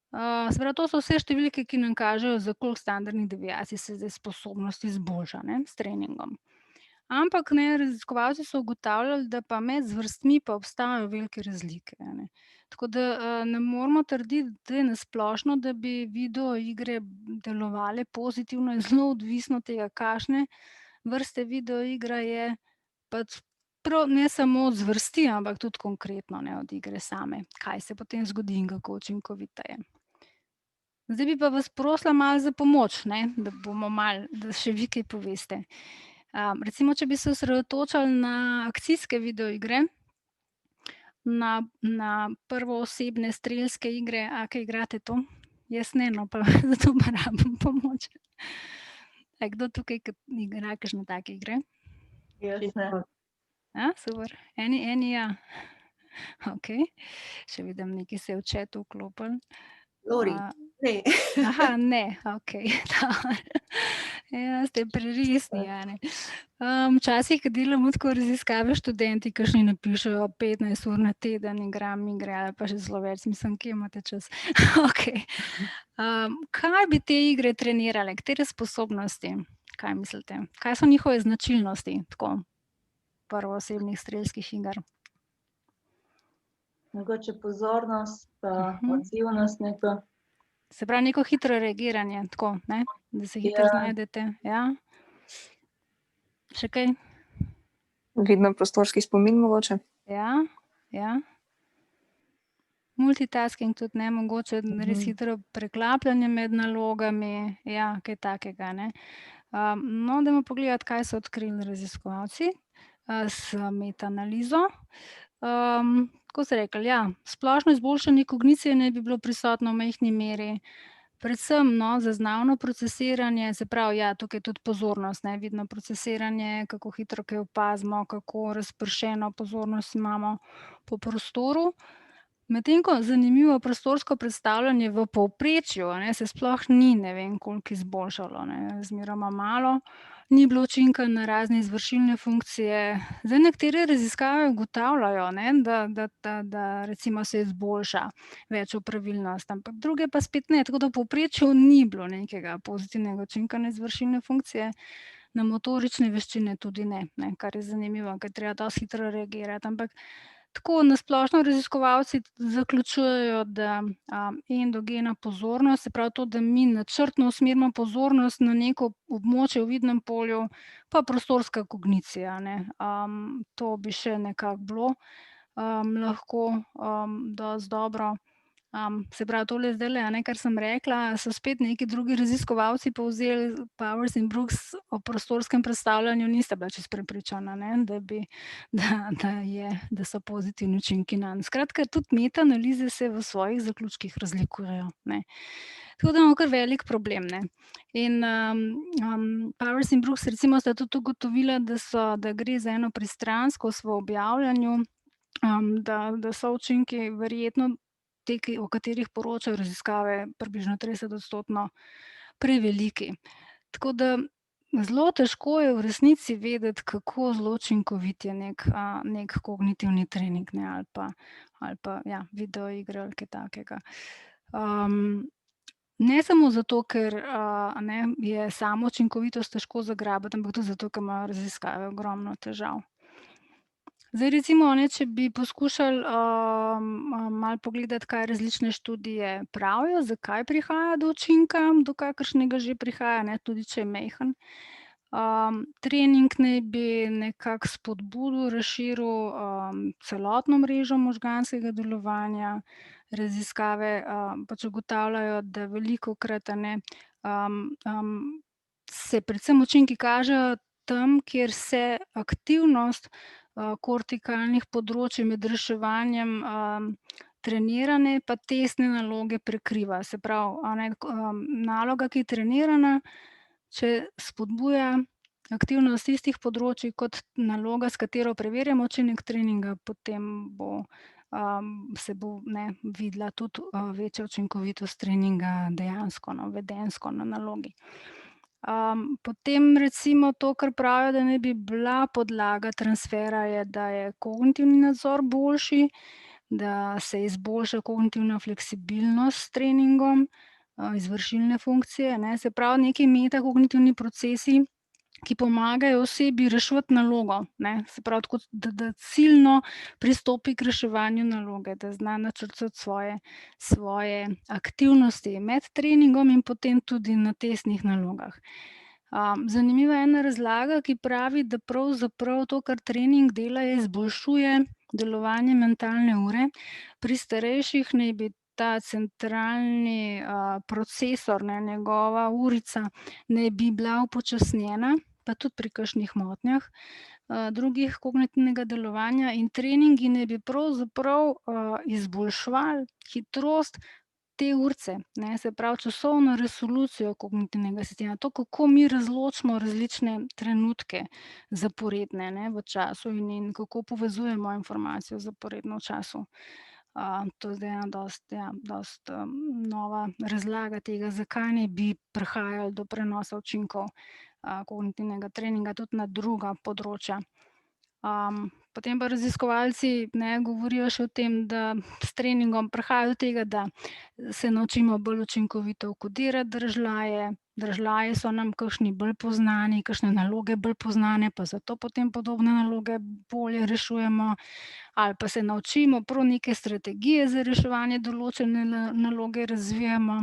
Se pravi, to so vse številke, ki nam kažejo, za koliko standardnih deviacij se zdaj sposobnost izboljša, s treningom. Ampak, raziskovalci so ugotavljali, da pa med zvrstmi pa obstajajo velike razlike, Tako da, ne moremo trditi, da je na splošno, da bi videoigre delovale pozitivno, je zelo odvisno od tega, kakšne vrste videoigra je, pač prav ne samo od zvrsti, ampak tudi konkretno, ne, od igre same, kaj se potem zgodi in kako učinkovita je. Zdaj bi pa vas prosila malo za pomoč, ne, da bomo malo, da še vi kaj poveste. Recimo, če bi se osredotočali na akcijske videoigre, na prvoosebne strelske igre, a kaj igrate to? Jaz ne, no, pa zato pa rabim pomoč. A kdo tukaj igra kakšne take igre? Jaz ne. Super. Eni ja. Okej. Še vidim, nekaj se je v chatu vklopilo. Lori, ne. Aha, ne, okej, dobro. Ja, ste preresni, a ne. Včasih, ko delamo tako raziskave, študenti kakšni napišejo 15 ur na teden igram igre ali pa še zelo več, mislim, kje imate čas? Okej. Kaj bi te igre trenirale, katere sposobnosti? Kaj mislite? Kaj so njihove značilnosti, tako, prvoosebnih strelskih iger? Mogoče pozornost, odzivnost neko. Se pravi, neko hitro reagiranje, tako, ne? Da se hitro Ja. znajdete, ja. Še kaj? Vidno prostorski spomin mogoče. Ja, ja. Multitasking tudi, ne, mogoče res hitro preklapljanje med nalogami, ja, kaj takega, ne. No, dajmo pogledati, kaj so odkrili raziskovalci, z metaanalizo. Tako so rekli, ja, splošno izboljšanje kognicije naj bi bilo prisotno v majhni meri, predvsem, no, zaznavno procesiranje, se pravi, ja, tukaj tudi pozornost, ne, vidno procesiranje, kako hitro kaj opazimo, kako razpršeno pozornost imamo po prostoru. Medtem ko zanimivo prostorsko predstavljanje v povprečju, a ne, se sploh ni ne vem koliko izboljšalo, ne, razmeroma malo. Ni bilo učinka na razne izvršilne funkcije. Zdaj nekatere raziskave ugotavljajo, ne, da recimo se izboljša več opravilnost, ampak druge pa spet ne, tako da v povprečju ni bilo nekega pozitivnega učinka na izvršilne funkcije, na motorične veščine tudi ne, kar je zanimivo, ker je treba dosti hitro reagirati, ampak tako na splošno raziskovalci zaključujejo, da endogena pozornost, se pravi to, da mi načrtno usmerimo pozornost na neko območje v vidnem polju, pa prostorska kognicija, ne. To bi še nekako bilo, lahko, dosti dobro. Se pravi, tole zdajle, a ne, kar sem rekla, so spet neki drugi raziskovalci povzeli, Powers in Brooks, o prostorskem predstavljanju nista bila čisto prepričana, ne, da so pozitivni učinki nanj. Skratka, tudi metaanalize se v svojih zaključkih razlikujejo, ne. Tako da imamo kar velik problem, ne. In Powers in Brooks recimo sta tudi ugotovila, da gre za eno pristranskost v objavljanju, da so učinki verjetno o katerih poročajo raziskave, približno 30% preveliki. Tako da zelo težko je v resnici vedeti, kako zelo učinkovit je neki kognitivni trening, ne, ali pa ja, videoigre ali kaj takega. Ne samo zato, ker, ne, je samo učinkovitost težko zagrabiti, ampak tudi zato, ker imajo raziskave ogromno težav. Zdaj recimo, ne, če bi poskušali malo pogledati, kaj različne študije pravijo, zakaj prihaja do učinka, do kakršnega že prihaja, ne, tudi če je majhen. Trening naj bi nekako spodbudil, razširil celotno mrežo možganskega delovanja. Raziskave pač ugotavljajo, da velikokrat, a ne, se predvsem učinki kažejo tam, kjer se aktivnost kortikalnih področij med reševanjem trenirane pa testne naloge prekriva. Se pravi, a ne, naloga, ki je trenirana, če spodbuja aktivnost tistih področij kot naloga, s katero preverjamo učinek treninga, potem se bo, ne, videla tudi večja učinkovitost treninga dejansko, no, vedenjsko na nalogi. Potem recimo to, kar pravijo, da naj bi bila podlaga transfera, je, da je kognitivni nadzor boljši, da se izboljša kognitivna fleksibilnost s treningom, izvršilne funkcije, ne, se pravi neki metakognitivni procesi, ki pomagajo osebi reševati nalogo, ne, se pravi tako, da ciljno pristopi k reševanju naloge, da zna načrtovati svoje aktivnosti med treningom in potem tudi na testnih nalogah. Zanimiva je ena razlaga, ki pravi, da pravzaprav to, kar trening dela, izboljšuje delovanje mentalne ure. Pri starejših naj bi ta centralni procesor, njegova urica, naj bi bila upočasnjena, pa tudi pri kakšnih motnjah drugih kognitivnega delovanja, in treningi naj bi pravzaprav izboljševali hitrost te urice, se pravi časovno resolucijo kognitivnega sistema, to, kako mi razločimo različne trenutke zaporedne v času in kako povezujemo informacijo zaporedno v času. To je zdaj ena dosti nova razlaga tega, zakaj ne bi prihajalo do prenosa učinkov kognitivnega treninga tudi na druga področja. Potem pa raziskovalci govorijo še o tem, da s treningom prihaja do tega, da se naučimo bolj učinkovito kodirati držljaje. Držljaji so nam kakšni bolj poznani, kakšne naloge bolj poznane, pa zato potem podobne naloge bolje rešujemo. Ali pa se naučimo prav neke strategije za reševanje določene naloge razvijamo.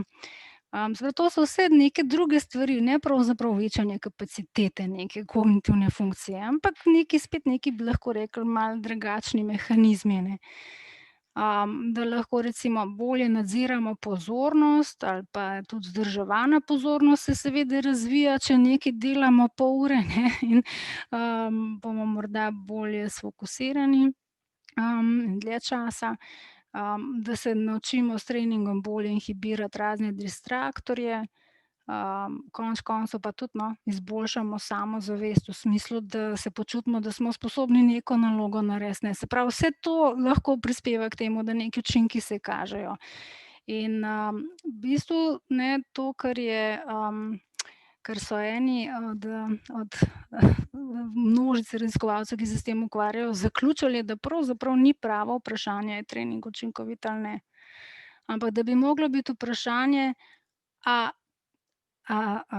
Zato so vse neke druge stvari, ne pravzaprav večanje kapacitete neke kognitivne funkcije, ampak spet neki, bi lahko rekli, malo drugačni mehanizmi, ne. Da lahko recimo bolje nadziramo pozornost ali pa tudi vzdrževana pozornost se seveda razvija, če nekaj delamo pol ure, ne, in bomo morda bolje sfokusirani dlje časa. Da se naučimo s treningom bolje inhibirati razne distraktorje, konec koncev pa tudi izboljšamo samozavest v smislu, da se počutimo, da smo sposobni neko nalogo narediti, Se pravi, vse to lahko prispeva k temu, da neki učinki se kažejo. In v bistvu to, kar so eni od množice raziskovalcev, ki se s tem ukvarjajo, zaključili, da pravzaprav ni pravo vprašanje, je trening učinkovit ali ne. Ampak da bi moglo biti vprašanje,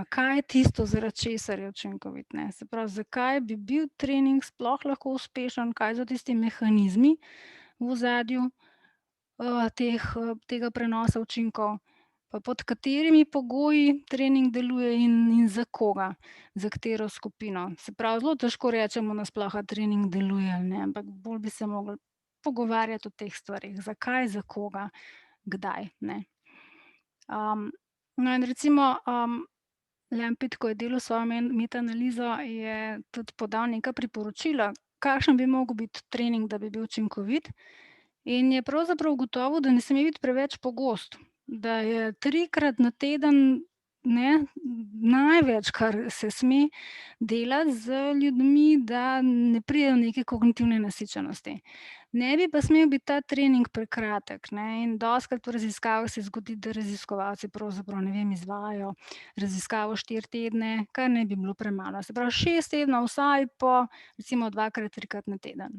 kaj je tisto, zaradi česar je učinkovit, Se pravi, zakaj bi bil trening sploh lahko uspešen, kaj so tisti mehanizmi v ozadju tega prenosa učinkov, pa pod katerimi pogoji trening deluje in za koga, za katero skupino. Se pravi, zelo težko rečemo nasploh, a trening deluje ali ne, ampak bolj bi se mogli pogovarjati o teh stvareh, zakaj, za koga, kdaj, ne. No, in recimo Lempit, ko je delal svojo metaanalizo, je tudi podal neka priporočila, kakšen bi mogel biti trening, da bi bil učinkovit, in je pravzaprav ugotovil, da ne sme biti preveč pogost, da je 3-krat na teden največ, kar se sme delati z ljudmi, da ne pride do neke kognitivne nasičenosti. Ne bi pa smel biti ta trening prekratek, in dostikrat v raziskavah se zgodi, da raziskovalci pravzaprav, izvajajo raziskavo 4 tedne, kar ne bi bilo premalo. Se pravi, 6 tednov vsaj po recimo 2-krat, 3-krat na teden,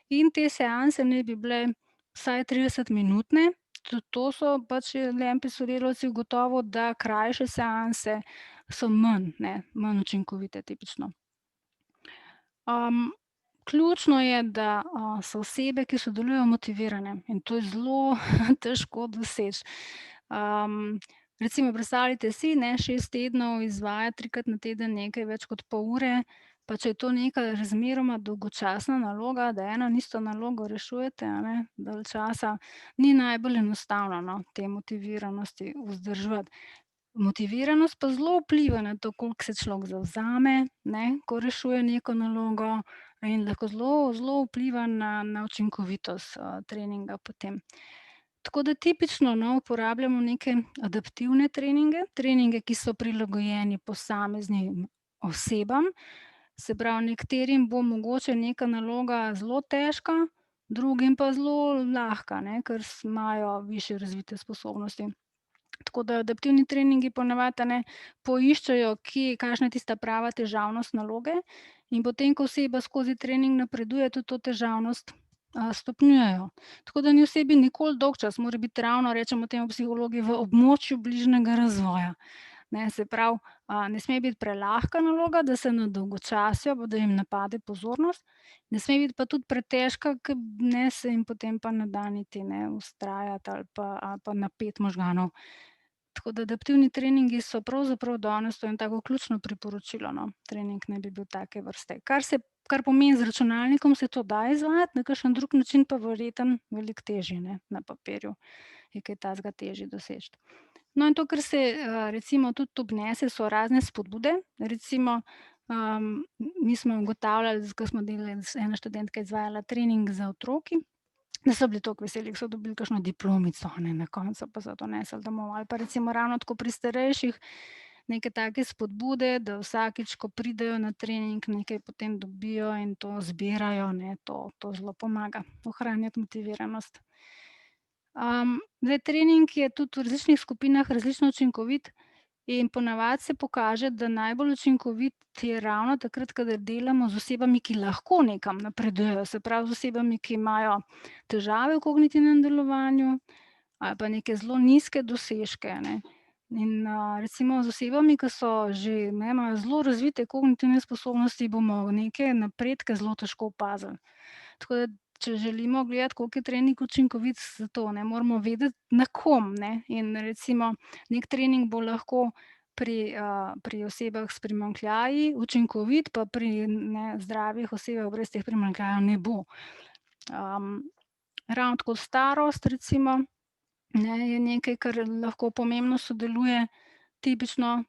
In te seanse naj bi bile vsaj 30-minutne, tudi to so pač Lempit sodelavci ugotovili, da krajše seanse so manj učinkovite tipično. Ključno je, da so osebe, ki sodelujejo, motivirane, in to je zelo težko doseči. Recimo predstavljajte si, 6 tednov izvajati 3-krat na teden nekaj več kot pol ure, pa če je to neka razmeroma dolgočasna naloga, da eno in isto nalogo rešujete, dalj časa, ni najbolj enostavno, te motiviranosti vzdrževati. Motiviranost pa zelo vpliva na to, koliko se človek zavzame, ko rešuje neko nalogo, in lahko zelo vpliva na učinkovitost treninga potem. Tako da tipično uporabljamo neke adaptivne treninge, ki so prilagojeni posameznim osebam. Se pravi, nekaterim bo mogoče neka naloga zelo težka, drugim pa zelo lahka, ker imajo višje razvite sposobnosti. Tako da adaptivni treningi ponavadi poiščejo, kakšna je tista prava težavnost naloge, in potem, ko oseba skozi trening napreduje, tudi to težavnost stopnjujejo. Tako da ni osebi nikoli dolgčas, mora biti ravno, rečemo temu psihologi, v območju bližnjega razvoja. Se pravi, ne sme biti prelahka naloga, da se nadolgočasijo, pa da jim napade pozornost, ne sme biti pa tudi pretežka, ke se jim potem pa ne da niti vztrajati ali pa napeti možganov. Tako da adaptivni treningi so pravzaprav danes to eno tako ključno priporočilo, no. Trening naj bi bil take vrste. Kar pomeni, z računalnikom se to da izvajati, na kakšen drug način pa verjetno veliko težje, ne, na papirju je kaj takega težje doseči. No, in to, kar se recimo tudi obnese, so razne spodbude. Recimo, mi smo ugotavljali, ko smo delali, ena študentka izvajala trening z otroki, da so bili toliko veseli, ko so dobili kakšno diplomico, ne, na koncu pa so to nesli domov. Ali pa recimo ravno tako pri starejših neke take spodbude, da vsakič, ko pridejo na trening, nekaj potem dobijo in to zbirajo, ne, to zelo pomaga ohranjati motiviranost. Zdaj, trening je tudi v različnih skupinah različno učinkovit in ponavadi se pokaže, da najbolj učinkovit je ravno takrat, kadar delamo z osebami, ki lahko nekam napredujejo, se pravi z osebami, ki imajo težave v kognitivnem delovanju ali pa neke zelo nizke dosežke, ne. In recimo z osebami, ki so že, ne, imajo zelo razvite kognitivne sposobnosti, bomo neke napredke zelo težko opazili. Tako da, če želimo gledati, koliko je trening učinkovit, zato, ne, moramo vedeti, na kom, ne. In recimo neki trening bo lahko pri osebah s primanjkljaji učinkovit, pa pri, ne, zdravih osebah brez teh primanjkljajev ne bo. Ravno tako starost recimo, ne, je nekaj, kar lahko pomembno sodeluje. Tipično,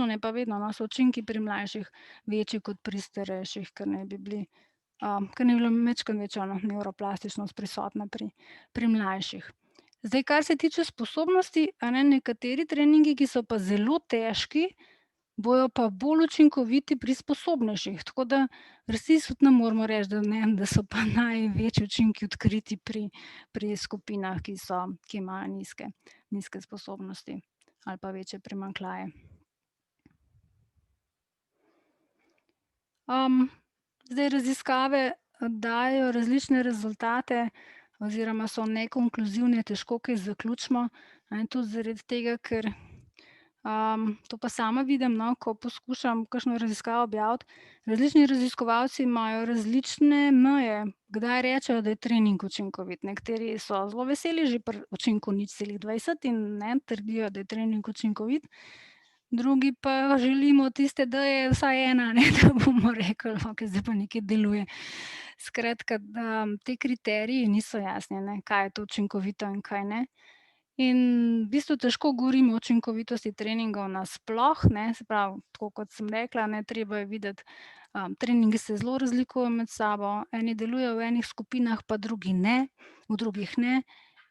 ne pa vedno, no, so učinki pri mlajših večji kot pri starejših, ker naj bi bila majčkeno večja nevroplastičnost prisotna pri mlajših. Zdaj, kar se tiče sposobnosti, a ne, nekateri treningi, ki so pa zelo težki, bojo pa bolj učinkoviti pri sposobnejših. Tako da resnici tudi ne moremo reči, da so pa največji učinki odkriti pri skupinah, ki imajo nizke sposobnosti ali pa večje primanjkljaje. Zdaj, raziskave dajejo različne rezultate oziroma so nekonkluzivne, težko kaj zaključimo, tudi zaradi tega, ker to pa sama vidim, no, ko poskušam kakšno raziskavo objaviti, različni raziskovalci imajo različne meje, kdaj rečejo, da je trening učinkovit. Nekateri so zelo veseli že pri učinku 0,20 in, ne, trdijo, da je trening učinkovit. Drugi pa želimo tiste, da je vsaj 1, ne, da bomo rekli, okej, zdaj pa nekaj deluje. Skratka, ti kriteriji niso jasni, ne, kaj je to učinkovito in kaj ne. In v bistvu težko govorimo o učinkovitosti treningov nasploh, ne, se pravi, tako kot sem rekla, ne, treba je videti, treningi se zelo razlikujejo med sabo, eni delujejo v enih skupinah, pa drugi ne, v drugih ne.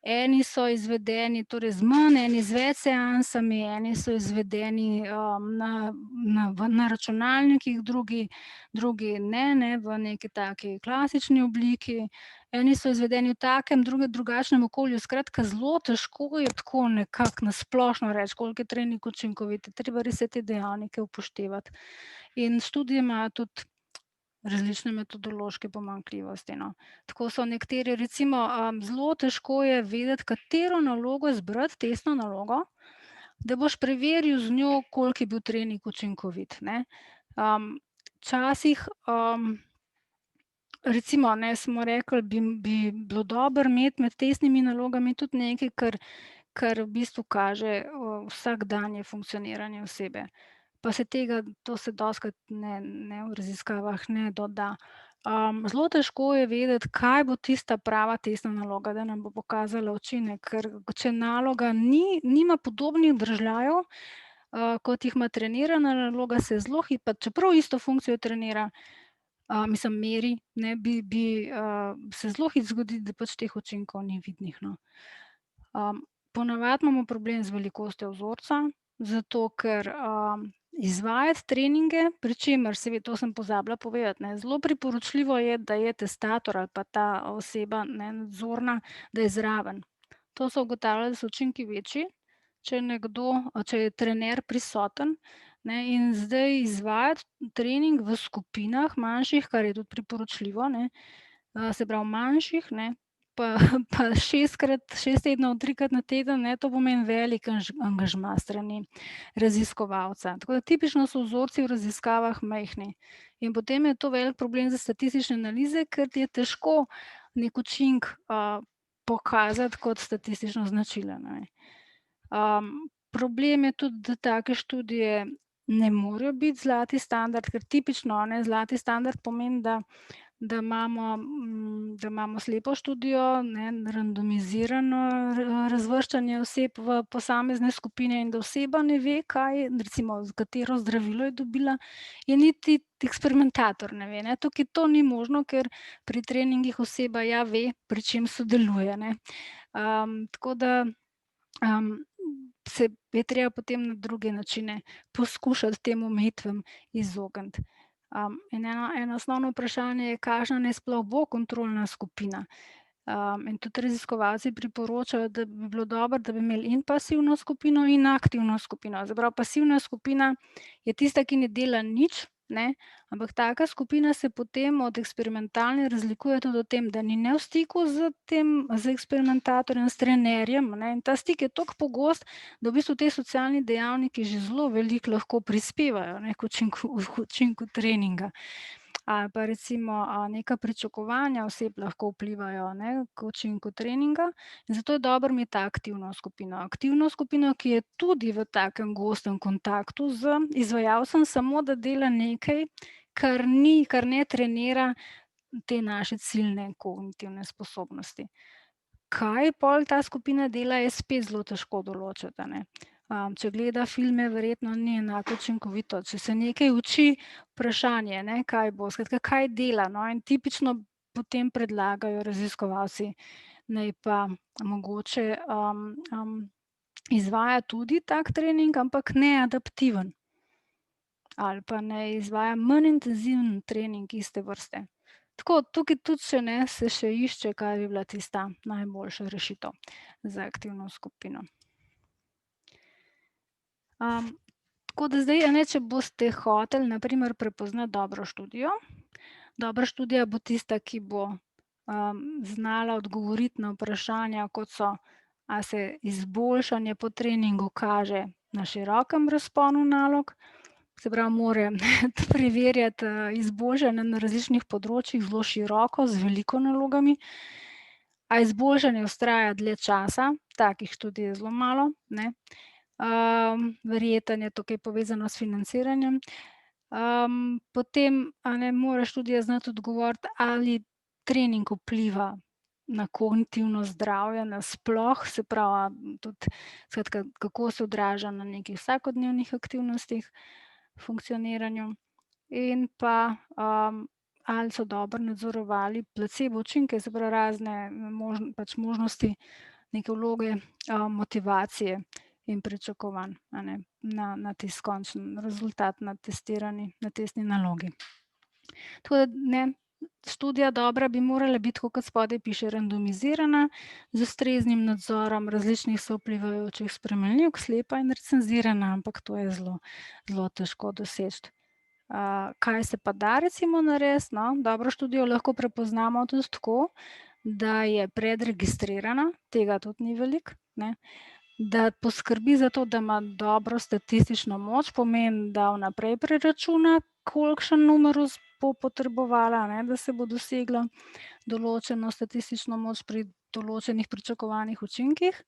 Eni so izvedeni torej z manj, eni z več seansami, eni so izvedeni na računalnikih, drugi ne, v neki taki klasični obliki. Eni so izvedeni v takem, drugi v drugačnem okolju. Skratka, zelo težko je tako nekako na splošno reči, koliko je trening učinkovit. Treba res vse te dejavnike upoštevati. In študije imajo tudi različne metodološke pomanjkljivosti, no. Tako so nekateri, recimo, zelo težko je vedeti, katero nalogo izbrati, testno nalogo, da boš preveril z njo, koliko je bil trening učinkovit, ne. Včasih, recimo, ne, smo rekli, bi bilo dobro imeti med testnimi nalogami tudi nekaj, kar v bistvu kaže vsakdanje funkcioniranje osebe. Pa se to se dostikrat ne v raziskavah ne doda. Zelo težko je vedeti, kaj bo tista prava testna naloga, da nam bo pokazala učinek, ker če naloga nima podobnih držljajev, kot jih ima trenirana naloga, se zelo hitro, čeprav isto funkcijo trenira, meri, ne, se zelo hitro zgodi, da pač teh učinkov ni vidnih, no. Ponavadi imamo problem z velikostjo vzorca, zato ker izvajati treninge, pri čemer, to sem pozabila povedati, ne, zelo priporočljivo je, da je testator ali pa ta oseba, ne, nadzorna, da je zraven. To so ugotavljali, da so učinki večji, če je trener prisoten, ne, in zdaj izvajati trening v skupinah manjših, kar je tudi priporočljivo, ne, se pravi manjših, ne, pa 6 tednov, 3-krat na teden, ne, to pomeni velik angažma s strani raziskovalca. Tako da tipično so vzorci v raziskavah majhni. In potem je to velik problem za statistične analize, ker je težko neki učinek pokazati kot statistično značilen, ne. problem je tudi, da take študije ne morejo biti zlati standard, ker tipično zlati standard pomeni, da imamo slepo študijo, randomizirano razvrščanje oseb v posamezne skupine in da oseba ne ve, recimo katero zdravilo je dobila, in niti eksperimentator ne ve. Tukaj to ni možno, ker pri treningih oseba ve, pri čem sodeluje. Tako da se je treba potem na druge načine poskušati tem omejitvam izogniti. In eno osnovno vprašanje je, kakšna naj sploh bo kontrolna skupina. In tudi raziskovalci priporočajo, da bi bilo dobro, da bi imeli in pasivno skupino in aktivno skupino. Zaprav pasivna skupina je tista, ki ne dela nič, ampak taka skupina se potem od eksperimentalne razlikuje tudi v tem, da ni ne v stiku z eksperimentatorjem, s trenerjem, in ta stik je toliko pogost, da v bistvu te socialni dejavniki že zelo veliko lahko prispevajo k učinku treninga. Ali pa recimo neka pričakovanja oseb lahko vplivajo k učinku treninga. In zato je dobro imeti aktivno skupino. Aktivno skupino, ki je tudi v takem gostem kontaktu z izvajalcem, samo da dela nekaj, kar ne trenira te naše ciljne kognitivne sposobnosti. Kaj pol ta skupina dela, je spet zelo težko določiti. Če gleda filme, verjetno ni enako učinkovito. Če se nekaj uči, vprašanje, kaj bo, skratka, kaj dela. In tipično potem predlagajo raziskovalci, naj pa mogoče izvaja tudi tak trening, ampak ne adaptiven. Ali pa naj izvaja manj intenziven trening iste vrste. Tako, tukaj tudi se še išče, kaj bi bila tista najboljša rešitev za aktivno skupino. Tako da zdaj, če boste hoteli, na primer, prepoznati dobro študijo, dobra študija bo tista, ki bo znala odgovoriti na vprašanja, kot so, a se izboljšanje po treningu kaže na širokem razponu nalog, se pravi, mora preverjati izboljšanje na različnih področjih zelo široko, z veliko nalogami, a izboljšanje vztraja dlje časa, takih študij je zelo malo, verjetno je tukaj povezano s financiranjem. Potem mora študija znati odgovoriti, ali trening vpliva na kognitivno zdravje nasploh, se pravi, tudi, skratka, kako se odraža na nekih vsakodnevnih aktivnostih, funkcioniranju, in pa ali so dobro nadzorovali placebo učinke, se pravi razne možnosti, neke vloge motivacije in pričakovanj na tisti končni rezultat, na testni nalogi. Tako da študija dobra bi morala biti, kot spodaj piše, randomizirana, z ustreznim nadzorom različnih sovplivajočih spremenljivk, slepa in recenzirana, ampak to je zelo težko doseči. Kaj se pa da recimo narediti? Dobro študijo lahko prepoznamo tudi tako, da je predregistrirana, tega tudi ni veliko, da poskrbi za to, da ima dobro statistično moč, pomeni, da vnaprej preračuna, kolikšen numerus bo potrebovala, da se bo doseglo določeno statistično moč pri določenih pričakovanih učinkih,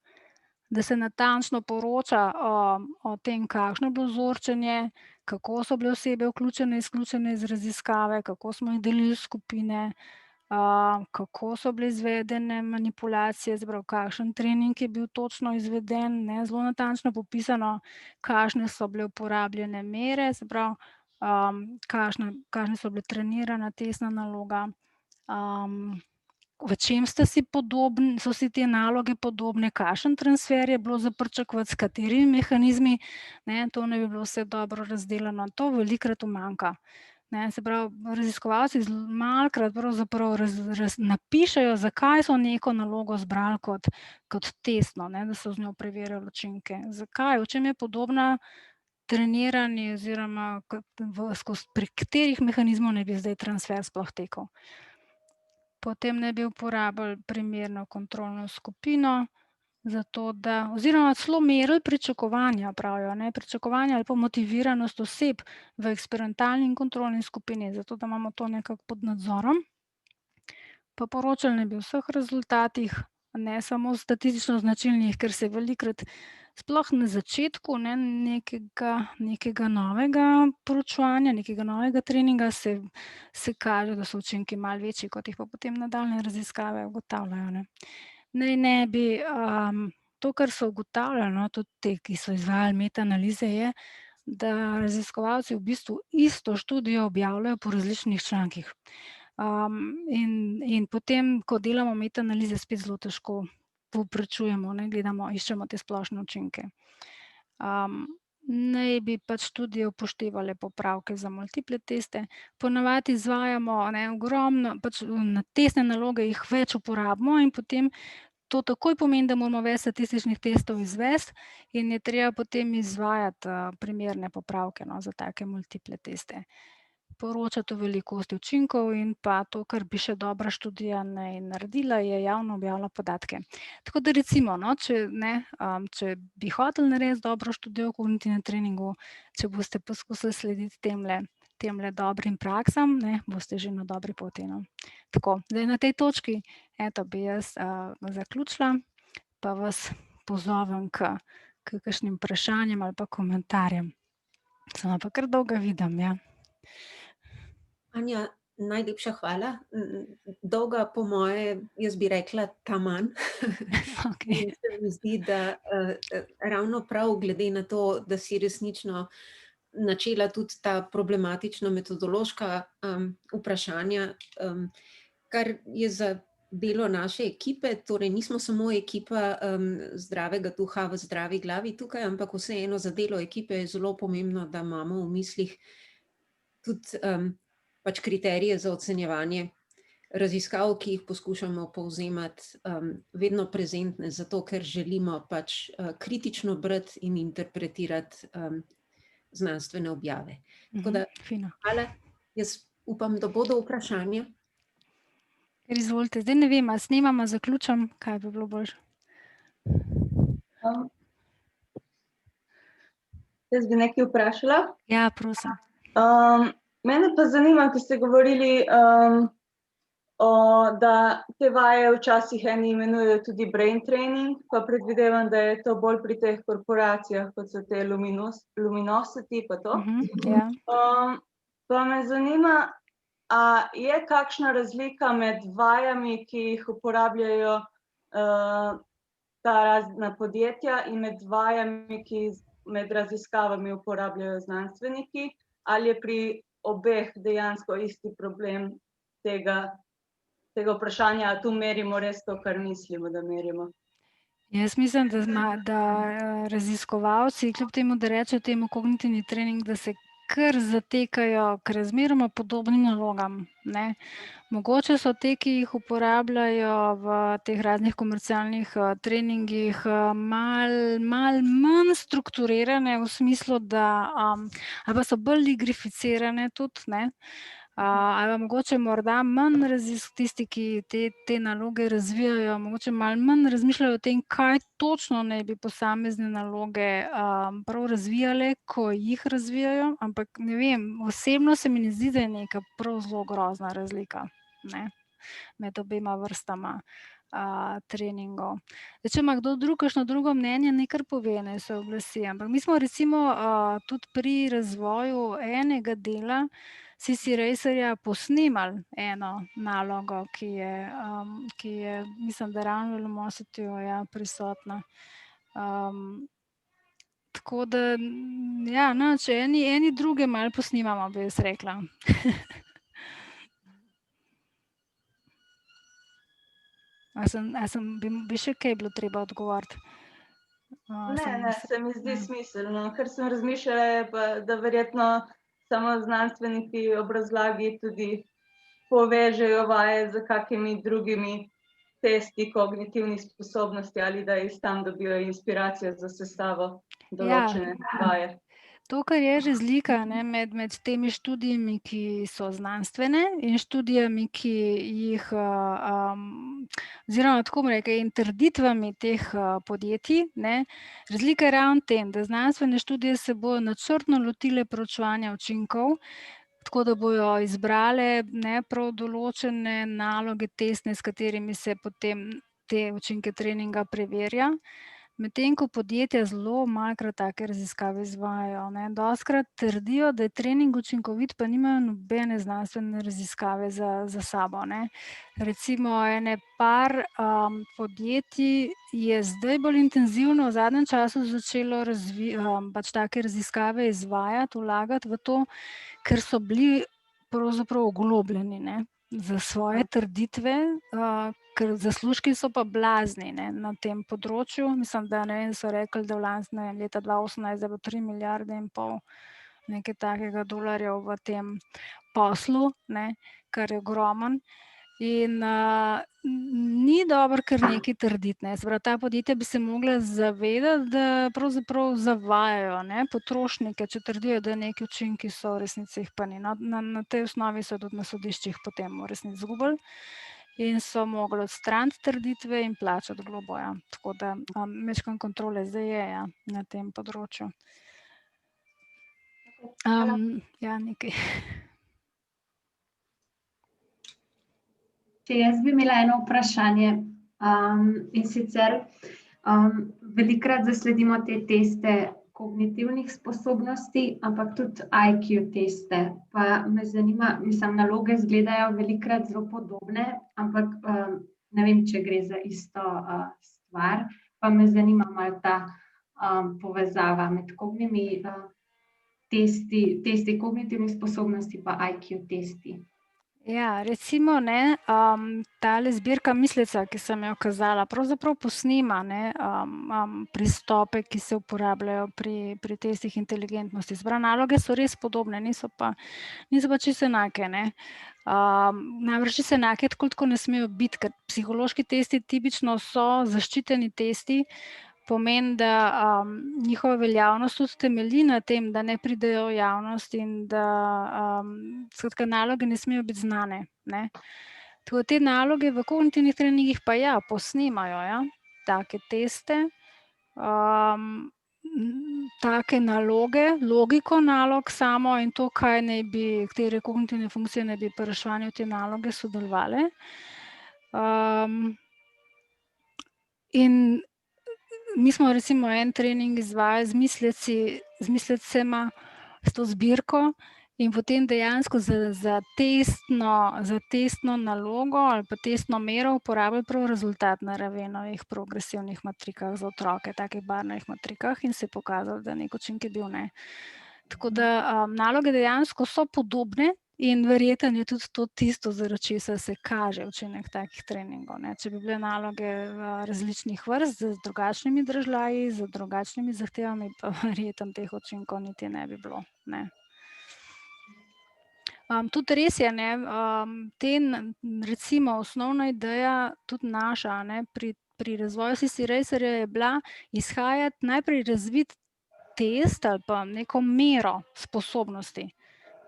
da se natančno poroča o tem, kakšno je bilo vzorčenje, kako so bile osebe vključene, izključene iz raziskave, kako smo jih delili v skupine, kako so bile izvedene manipulacije, kakšen trening je bil točno izveden, zelo natančno popisano, kakšne so bile uporabljene mere, se pravi, kakšne so bile trenirana testna naloga, v čem so si te naloge podobne, kakšen transfer je bilo za pričakovati, s katerimi mehanizmi, to naj bi bilo vse dobro razdeljeno, to velikokrat umanjka. Se pravi, raziskovalci malokrat pravzaprav napišejo, zakaj so neko nalogo zbrali kot testno, da so z njo preverjali učinke. Zakaj, v čem je podobna treniranje oziroma pri katerih mehanizmov naj bi zdaj transfer sploh tekel. Potem naj bi uporabili primerno kontrolno skupino, zato da, oziroma celo merili pričakovanja, pravijo, pričakovanja ali pa motiviranost oseb v eksperimentalni in kontrolni skupini, zato da imamo to nekako pod nadzorom. Pa poročali naj bi o vseh rezultatih, ne samo statistično značilnih, ker se velikokrat sploh na začetku nekega novega proučevanja, nekega novega treninga se kaže, da so učinki malo večji, kot jih pa potem nadaljnje raziskave ugotavljajo, ne. Naj ne bi, to, kar so ugotavljali, no, tudi te, ki so izvajali metaanalize, je, da raziskovalci v bistvu isto študijo objavljajo po različnih člankih. In potem, ko delamo metaanalize, spet zelo težko povprečujemo, ne, gledamo, iščemo te splošne učinke. Naj bi pač študije upoštevale popravke za multiple teste. Ponavadi izvajamo, ne, ogromno, pač na testne naloge jih več uporabimo in potem to takoj pomeni, da moramo več statističnih testov izvesti in je treba potem izvajati primerne popravke, no, za take multiple teste. Poročati o velikosti učinkov in pa to, kar bi še dobra študija naredila, je javno objavila podatke. Tako da recimo, no, če bi hoteli narediti dobro študijo o kognitivnem treningu, če boste poskusili slediti temle dobrim praksam, ne, boste že na dobri poti, no. Tako, zdaj na tej točki, eto, bi jaz zaključila, pa vas pozovem k kakšnim vprašanjem ali pa komentarjem. Sama pa kar dolga vidim, ja. Anja, najlepša hvala. Dolga po moje, jaz bi rekla taman. Okej. In se mi zdi, da ravno prav glede na to, da si resnično načela tudi ta problematična metodološka vprašanja, kar je za delo naše ekipe, torej nismo samo ekipa zdravega duha v zdravi glavi tukaj, ampak vseeno za delo ekipe je zelo pomembno, da imamo v mislih tudi pač kriterije za ocenjevanje raziskav, ki jih poskušamo povzemati, vedno prezentne, zato ker želimo pač kritično brati in interpretirati znanstvene objave. Tako da, Fino. hvala. Jaz upam, da bodo vprašanja. Kar izvolite. Zdaj ne vem, a snemam, a zaključim, kaj bi bilo boljše? Jaz bi nekaj vprašala. Ja, prosim. Mene pa zanima, ko ste govorili, da te vaje včasih eni imenujejo tudi brain training, pa predvidevam, da je to bolj pri teh korporacijah, kot so te Luminosity pa to. Ja. Pa me zanima, a je kakšna razlika med vajami, ki jih uporabljajo ta razna podjetja in med vajami, ki med raziskavami uporabljajo znanstveniki, ali je pri obeh dejansko isti problem tega vprašanja, a tu merimo res to, kar mislimo, da merimo? Jaz mislim, da raziskovalci, kljub temu, da rečejo temu kognitivni trening, da se kar zatekajo k razmeroma podobnim nalogam, ne. Mogoče so te, ki jih uporabljajo v teh raznih komercialnih treningih, malo manj strukturirane v smislu, da ali pa so bolj igrificirane tudi, ne. Ali pa mogoče morda manj tisti, ki te naloge razvijajo, mogoče malo manj razmišljajo o tem, kaj točno naj bi posamezne naloge prav razvijale, ko jih razvijajo, ampak ne vem, osebno se mi ne zdi, da je neka prav zelo grozna razlika, ne, med obema vrstama treningov. Zdaj, če ima kdo drug kakšno drugo mnenje, naj kar pove, naj se oglasi, ampak mi smo recimo tudi pri razvoju enega dela CC Racerja posnemali eno nalogo, ki je, mislim, da ravno v Lumosityju, ja, prisotna. Tako da, ja, no, če eni druge malo posnemamo, bi jaz rekla. Bi še kaj bilo treba odgovoriti? Ne, se mi zdi smiselno. Kar sem razmišljala, je pa, da verjetno samo znanstveniki ob razlagi tudi povežejo vaje z kakimi drugimi testi kognitivnih sposobnosti ali da iz tam dobijo inspiracijo za sestavo določene vaje. To, kar je razlika, ne, med temi študijami, ki so znanstvene, in študijami, ki jih, oziroma tako bom rekla, in trditvami teh podjetij, ne, razlika je ravno v tem, da znanstvene študije se bodo načrtno lotile proučevanja učinkov, tako da bojo izbrale, ne, prav določene naloge testne, s katerimi se potem te učinke treninga preverja. Medtem ko podjetja zelo malokrat take raziskave izvajajo, ne. Dostikrat trdijo, da je trening učinkovit, pa nimajo nobene znanstvene raziskave za sabo, ne. Recimo ene par podjetij je zdaj bolj intenzivno v zadnjem času začelo pač take raziskave izvajati, vlagati v to, ker so bili pravzaprav oglobljeni, ne, za svoje trditve, ker zaslužki so pa blazni, ne, na tem področju. Mislim, da ne vem, so rekli, da leta 2018 da je bilo 3,5 milijarde nekaj takega dolarjev v tem poslu, ne, kar je ogromno. In ni dobro kar nekaj trditi, ne. Se pravi, ta podjetja bi se mogla zavedati, da pravzaprav zavajajo, ne, potrošnike, če trdijo, da neki učinki so, v resnici jih pa ni. Na tej osnovi so tudi na sodiščih potem v resnici izgubili in so mogli odstraniti trditve in plačati globo, ja. Tako da majčkeno kontrole zdaj je, ja, na tem področju. Ja, nekaj. Jaz bi imela eno vprašanje, in sicer velikokrat zasledimo te teste kognitivnih sposobnosti, ampak tudi IQ teste. Pa me zanima, mislim, naloge izgledajo velikokrat zelo podobne, ampak ne vem, če gre za isto stvar, pa me zanima malo ta povezava med testi kognitivnih sposobnosti pa IQ testi. Ja, recimo, ne, tale zbirka Misleca, ki sem jo kazala, pravzaprav posnema, ne, pristope, ki se uporabljajo pri testih inteligentnosti. Se pravi, naloge so res podobne, niso pa čisto enake, ne. Namreč čisto enake tako ne smejo biti, ker psihološki testi tipično so zaščiteni testi, pomeni, da njihova veljavnost tudi temelji na tem, da ne pridejo v javnost in da skratka naloge ne smejo biti znane, ne. Tako te naloge v kognitivnih treningih pa ja, posnemajo, ja, take teste, take naloge, logiko nalog samo in to, kaj naj bi, katere kognitivne funkcije naj bi pri reševanju te naloge sodelovale. In mi smo recimo en trening izvajali z Mislecema, s to zbirko, in potem dejansko za testno nalogo ali pa testno mero uporabili prav rezultat na Ravenovih progresivnih matrikah za otroke, takih barvnih matrikah, in se je pokazalo, da neki učinek je bil, ne. Tako da naloge dejansko so podobne in verjetno je tudi to tisto, zaradi česar se kaže učinek takih treningov, ne. Če bi bile naloge različnih vrst, z drugačnimi dražljaji, z drugačnimi zahtevami, pa verjetno teh učinkov niti ne bi bilo, ne. Tudi res je, ne, recimo osnovna ideja, tudi naša, ne, pri razvoju CC-Racerja je bila izhajati, najprej razviti test ali pa neko mero sposobnosti.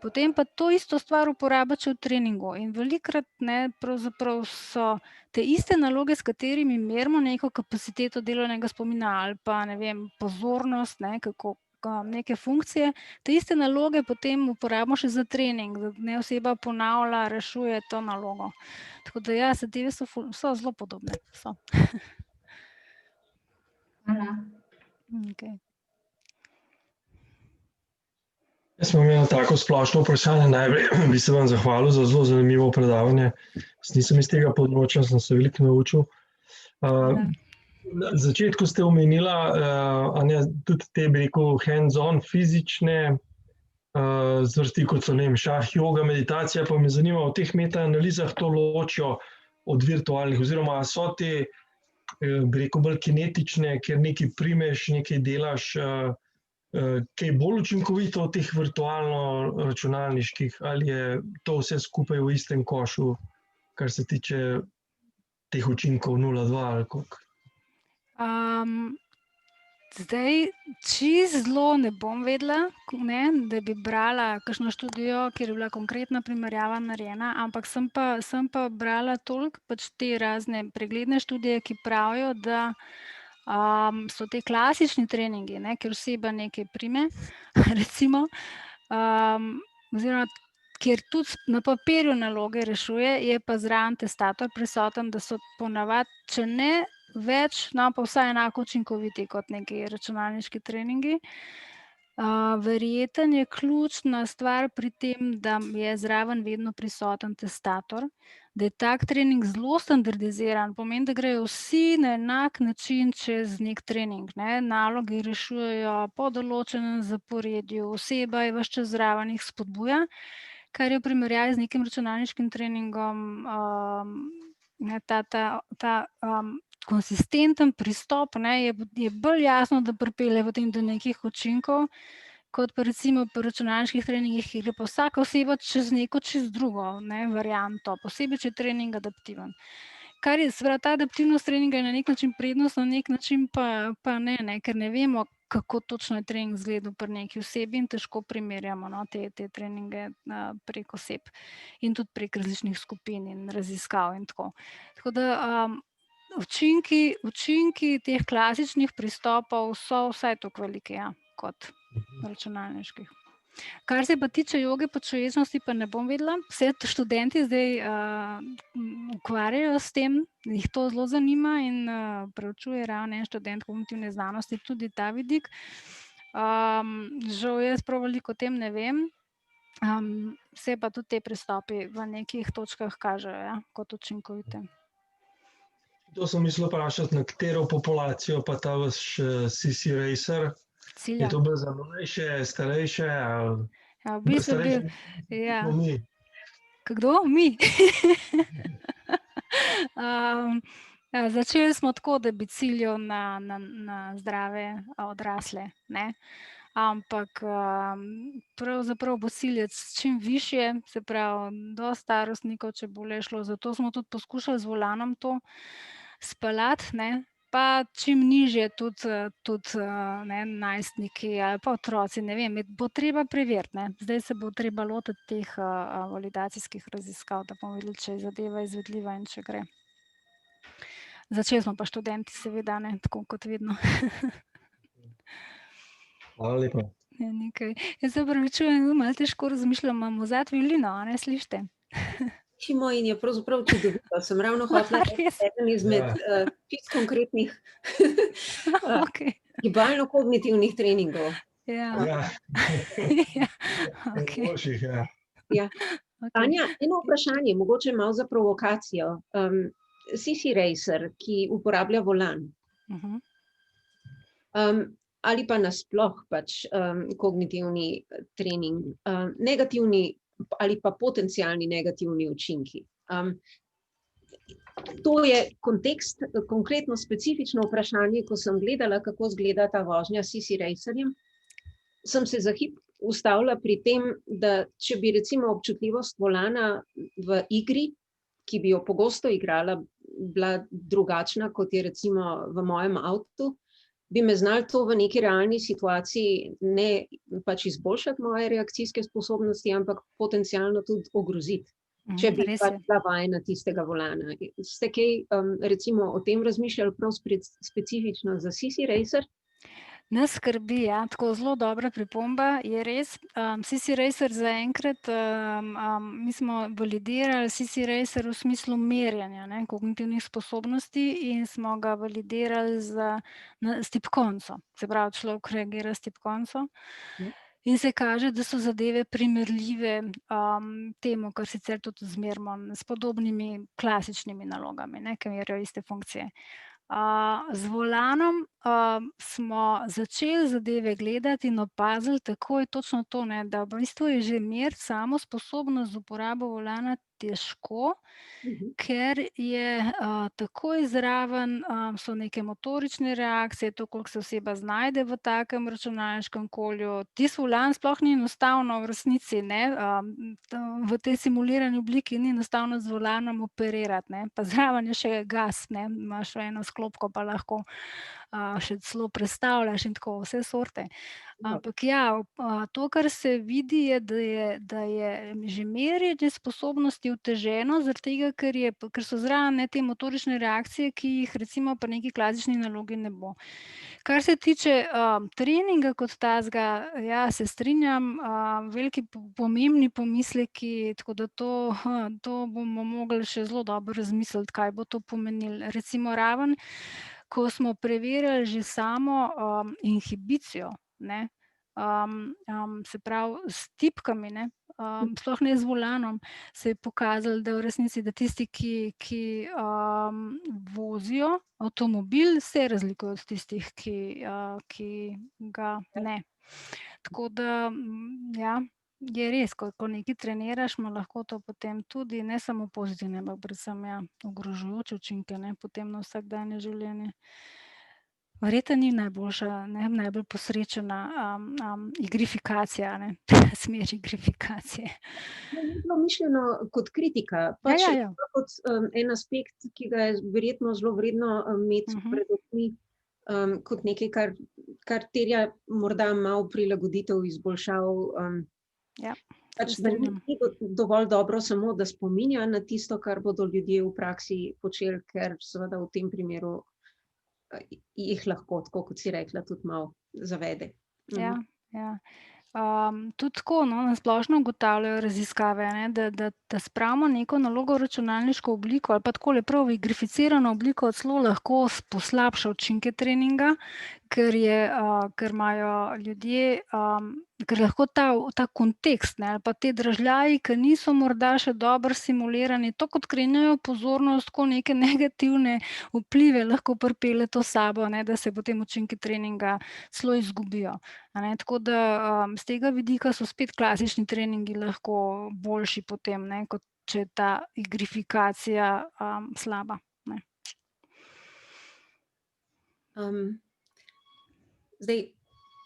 Potem pa to isto stvar uporabiti še v treningu in velikokrat, ne, pravzaprav so te iste naloge, s katerimi merimo neko kapaciteto delovnega spomina ali pa, ne vem, pozornost, ne, kako neke funkcije, te iste naloge potem uporabimo še za trening, da ne oseba ponavlja, rešuje to nalogo. Tako da ja, zadeve so zelo podobne, so. Hvala. Okej. Jaz sem imel tako splošno vprašanje, najprej bi se vam zahvalil za zelo zanimivo predavanje. Nisem iz tega področja, sem se veliko naučil. Na začetku ste omenila, Anja, tudi te, bi rekel, hands-on fizične zvrsti, kot so, ne vem, šah, joga, meditacija, pa me zanima, v teh metaanalizah to ločijo od virtualnih, oziroma so te, bi rekel, bolj kinetične, ker nekaj primeš, nekaj delaš, kaj je bolj učinkovito od teh virtualno-računalniških, ali je to vse skupaj v istem košu, kar se tiče teh učinkov 0,2 ali koliko? Zdaj, čisto zelo ne bom vedela, ne, da bi brala kakšno študijo, kjer je bila konkretna primerjava narejena, ampak sem pa brala toliko pač te razne pregledne študije, ki pravijo, da so te klasični treningi, ne, kjer oseba nekaj prime, recimo, oziroma kjer tudi na papirju naloge rešuje, je pa zraven testator prisoten, da so ponavadi, če ne več, no pa vsaj enako učinkoviti kot neki računalniški treningi. Verjeten je ključna stvar pri tem, da je zraven vedno prisoten testator, da je tak trening zelo standardiziran, pomeni, da grejo vsi na enak način čez nek trening, ne. Naloge rešujejo po določenem zaporedju, oseba je ves čas zraven, jih spodbuja, kar je v primerjavi z nekim računalniškim treningom, ne, ta konsistenten pristop, ne, je bolj jasno, da pripelje potem do nekih učinkov, kot pa recimo pri računalniških treningih, kjer gre pa vsaka oseba čez neko čisto drugo, ne, varianto, posebej, če je trening adaptiven. Kar je, se pravi, ta adaptivnost treninga je na nek način prednost, na nek način pa ne, ker ne vemo, kako točno je trening izgledal pri neki osebi in težko primerjamo, no, te treninge prek oseb in tudi prek različnih skupin in raziskav in tako. Tako da učinki teh klasičnih pristopov so vsaj toliko veliki, ja, kot računalniških. Kar se pa tiče joge po človečnosti, pa ne bom vedela. Vse študenti zdaj ukvarjajo s tem, jih to zelo zanima in preučuje ravno en študent kognitivne znanosti tudi ta vidik. Žal jaz prav veliko o tem ne vem. Se pa tudi te pristopi v nekih točkah kažejo, ja, kot učinkovite. To sem mislil vprašati, na katero populacijo pa ta vaš CC Racer? Cilja. Je to bolj za mlajše, starejše? Ja, v bistvu bil, ja. Mi. Kdo? Mi. Začeli smo tako, da bi ciljal na zdrave odrasle, ne. Ampak pravzaprav bo ciljec čim višje, se pravi do starostnikov, če bo le šlo. Zato smo tudi poskušali z volanom to speljati, ne. Pa čim nižje tudi ne, najstniki ali pa otroci, ne vem, bo treba preveriti, ne. Zdaj se bo treba lotiti teh validacijskih raziskav, da bomo videli, če je zadeva izvedljiva in če gre. Začeli smo pa študenti seveda, ne, tako kot vedno. Hvala lepa. Ja, nekaj. Jaz se opravičujem, malo težko razmišljam, imam odzad violino, a ne, slišite? Slišimo in je pravzaprav čudovito. Sem ravno hotela eden izmed čisto konkretnih gibalno-kognitivnih treningov. Ja. Ja. Ja, okej. Boljših, ja. Ja. Tanja, eno vprašanje, mogoče malo za provokacijo. CC Racer, ki uporablja volan, ali pa nasploh pač kognitivni trening, negativni ali pa potencialni negativni učinki. To je kontekst, konkretno specifično vprašanje, ko sem gledala, kako izgleda ta vožnja s CC Racerjem, sem se za hip ustavila pri tem, da če bi recimo občutljivost volana v igri, ki bi jo pogosto igrala, bila drugačna, kot je recimo v mojem avtu, bi me znali to v neki realni situaciji ne pač izboljšati moje reakcijske sposobnosti, ampak potencialno tudi ogroziti, če bi pač bila vajena tistega volana. Ste kaj recimo o tem razmišljali prav specifično za CC Racer? Nas skrbi, ja, tako zelo dobra pripomba, je res. CC Racer zaenkrat, mi smo validirali CC Racer v smislu merjanja, ne, kognitivnih sposobnosti in smo ga validirali s tipkovnico. Se pravi, človek reagira s tipkovnico in se kaže, da so zadeve primerljive temu, kar sicer tudi zmerimo s podobnimi klasičnimi nalogami, ne, ki merijo iste funkcije. Z volanom smo začeli zadeve gledati in opazili takoj točno to, ne, da v bistvu je že meriti samo sposobnost z uporabo volana težko, ker je takoj zraven so neke motorične reakcije, to, koliko se oseba znajde v takem računalniškem okolju. Tisti volan sploh ni enostavno v resnici, ne, v tej simulirani obliki ni enostavno z volanom operirati, ne, pa zraven je še gas, ne, imaš eno sklopko pa lahko še celo prestavljaš in tako vse sorte. Ampak ja, to, kar se vidi, je, da je že merjenje sposobnosti oteženo, zaradi tega, ker so zraven te motorične reakcije, ki jih recimo pri neki klasični nalogi ne bo. Kar se tiče treninga kot takega, ja, se strinjam, veliki pomembni pomisleki, tako da to bomo mogli še zelo dobro razmisliti, kaj bo to pomenilo. Recimo raven, ko smo preverjali že samo inhibicijo, ne, se pravi s tipkami, ne, sploh ne z volanom, se je pokazalo, da v resnici, da tisti, ki vozijo avtomobil, se razlikujejo od tistih, ki ga ne. Tako da, ja, je res, ko nekaj treniraš, ima lahko to potem tudi ne samo pozitivne, ampak predvsem ogrožajoče učinke, ne, potem na vsakdanje življenje. Verjetno ni najboljša, najbolj posrečena igrifikacija, ne, smer igrifikacije. Ni bilo mišljeno kot kritika, pač kot en aspekt, ki ga je verjetno zelo vredno imeti pred očmi, kot nekaj, kar terja morda malo prilagoditev, izboljšav. Pač da ni dovolj dobro samo, da spominja na tisto, kar bodo ljudje v praksi počeli, ker seveda v tem primeru jih lahko, tako kot si rekla, tudi malo zavede. Ja. Tudi tako, na splošno ugotavljajo raziskave, ne, da spravimo neko nalogo v računalniško obliko ali pa takole prav v igrificirano obliko celo lahko poslabša učinke treninga, ker imajo ljudje, ker lahko ta kontekst, ne, ali pa te dražljaji, ki niso morda še dobro simulirani, to kot krenjajo pozornost, ko neke negativne vplive lahko pripelje to sabo, ne, da se potem učinki treninga celo izgubijo. Tako da z tega vidika so spet klasični treningi lahko boljši potem, ne, kot če je ta igrifikacija slaba. Ne. Zdaj,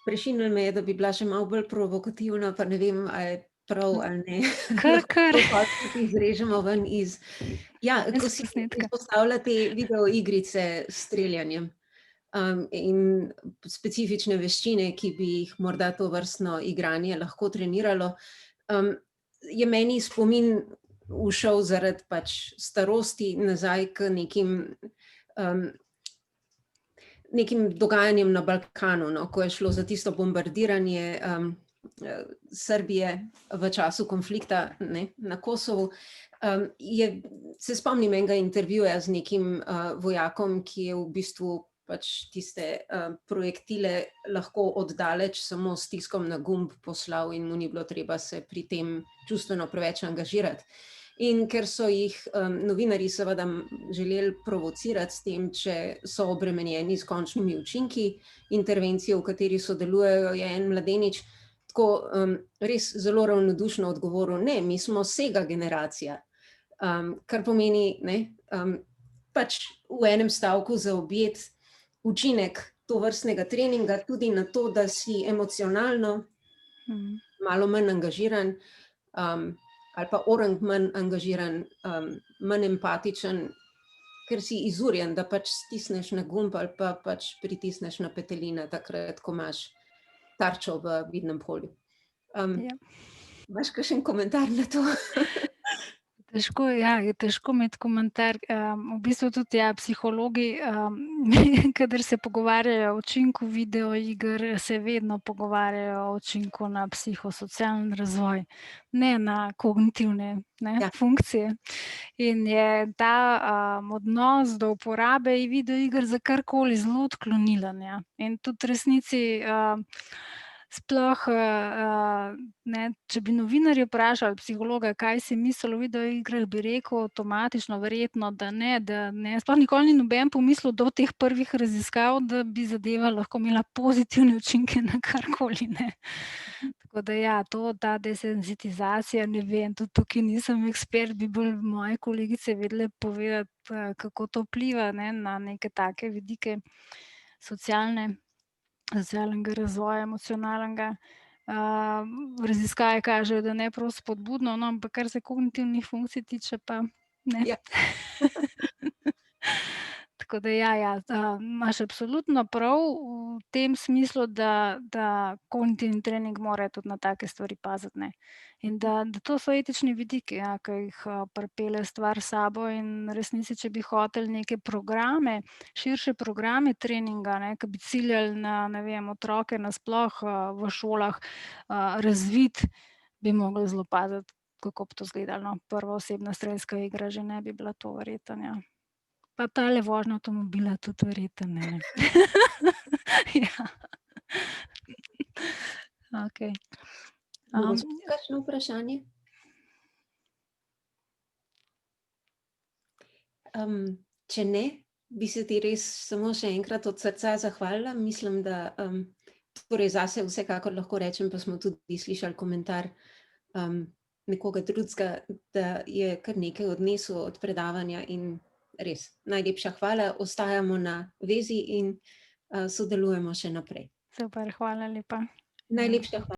prešinilo me je, da bi bila še malo bolj provokativna, pa ne vem, ali je prav ali ne. Kar. Lahko izrežemo ven iz... Ja, ko si izpostavljate video igrice s streljanjem in specifične veščine, ki bi jih morda to vrstno igranje lahko treniralo, je meni spomin ušel zaradi pač starosti nazaj k nekim dogajanjem na Balkanu, no, ko je šlo za tisto bombardiranje Srbije v času konflikta, ne, na Kosovu. Se spomnim enega intervjuja z nekim vojakom, ki je v bistvu pač tiste projektile lahko oddaleč samo s tiskom na gumb poslal in mu ni bilo treba se pri tem čustveno preveč angažirati. In ker so jih novinarji seveda želeli provocirati s tem, če so obremenjeni s končnimi učinki intervencije, v kateri sodelujejo, je en mladenič tako res zelo ravnodušno odgovoril, ne, mi smo Sega generacija, kar pomeni, ne, pač v enem stavku zaobjet učinek tovrstnega treninga tudi na to, da si emocionalno malo manj angažiran, ali pa orang manj angažiran, manj empatičen, ker si izurjen, da pač stisneš na gumb ali pa pač pritisneš na petelina takrat, ko imaš tarčo v vidnem polju. Imaš kakšen komentar na to? Težko, je težko imeti komentar. V bistvu tudi psihologi, kadar se pogovarjajo o učinku videoiger, se vedno pogovarjajo o učinku na psihosocialen razvoj, ne na kognitivne funkcije. In je ta odnos do uporabe videoiger za karkoli zelo odklonilen. In tudi v resnici sploh, če bi novinarji vprašali psihologa, kaj si misli o videoigrah, bi rekel avtomatično, verjetno, da ne. Sploh nikoli ni noben pomislil do teh prvih raziskav, da bi zadeva lahko imela pozitivne učinke na karkoli, ne. Tako da ta desenzitizacija, ne vem, tudi tukaj nisem ekspert, bi bolj moje kolegice vedele povedati, kako to vpliva, ne, na neke take vidike socialnega razvoja, emocionalnega. Raziskave kažejo, da ne prav spodbudno, no, ampak kar se kognitivnih funkcij tiče, pa ne. Tako da imaš absolutno prav v tem smislu, da kognitivni trening mora tudi na take stvari paziti, ne. In da to so etični vidiki, ki jih pripelje stvar s sabo in resnici, če bi hoteli neke programe, širše programe treninga, ne, ki bi ciljali na, ne vem, otroke nasploh v šolah razviti, bi mogli zelo paziti, kako bi to izgledalo, no. Prva osebna strelska igra že ne bi bila to verjetno, ja. Pa tale vožnja avtomobila tudi verjetno ne. Ja. Okej. Kakšno vprašanje? Če ne, bi se ti res samo še enkrat od srca zahvalila. Mislim, da torej zase vsekakor lahko rečem, pa smo tudi slišali komentar nekoga drugega, da je kar nekaj odnesel od predavanja in res najlepša hvala. Ostajamo na vezi in sodelujemo še naprej. Super, hvala lepa. Najlepša hvala.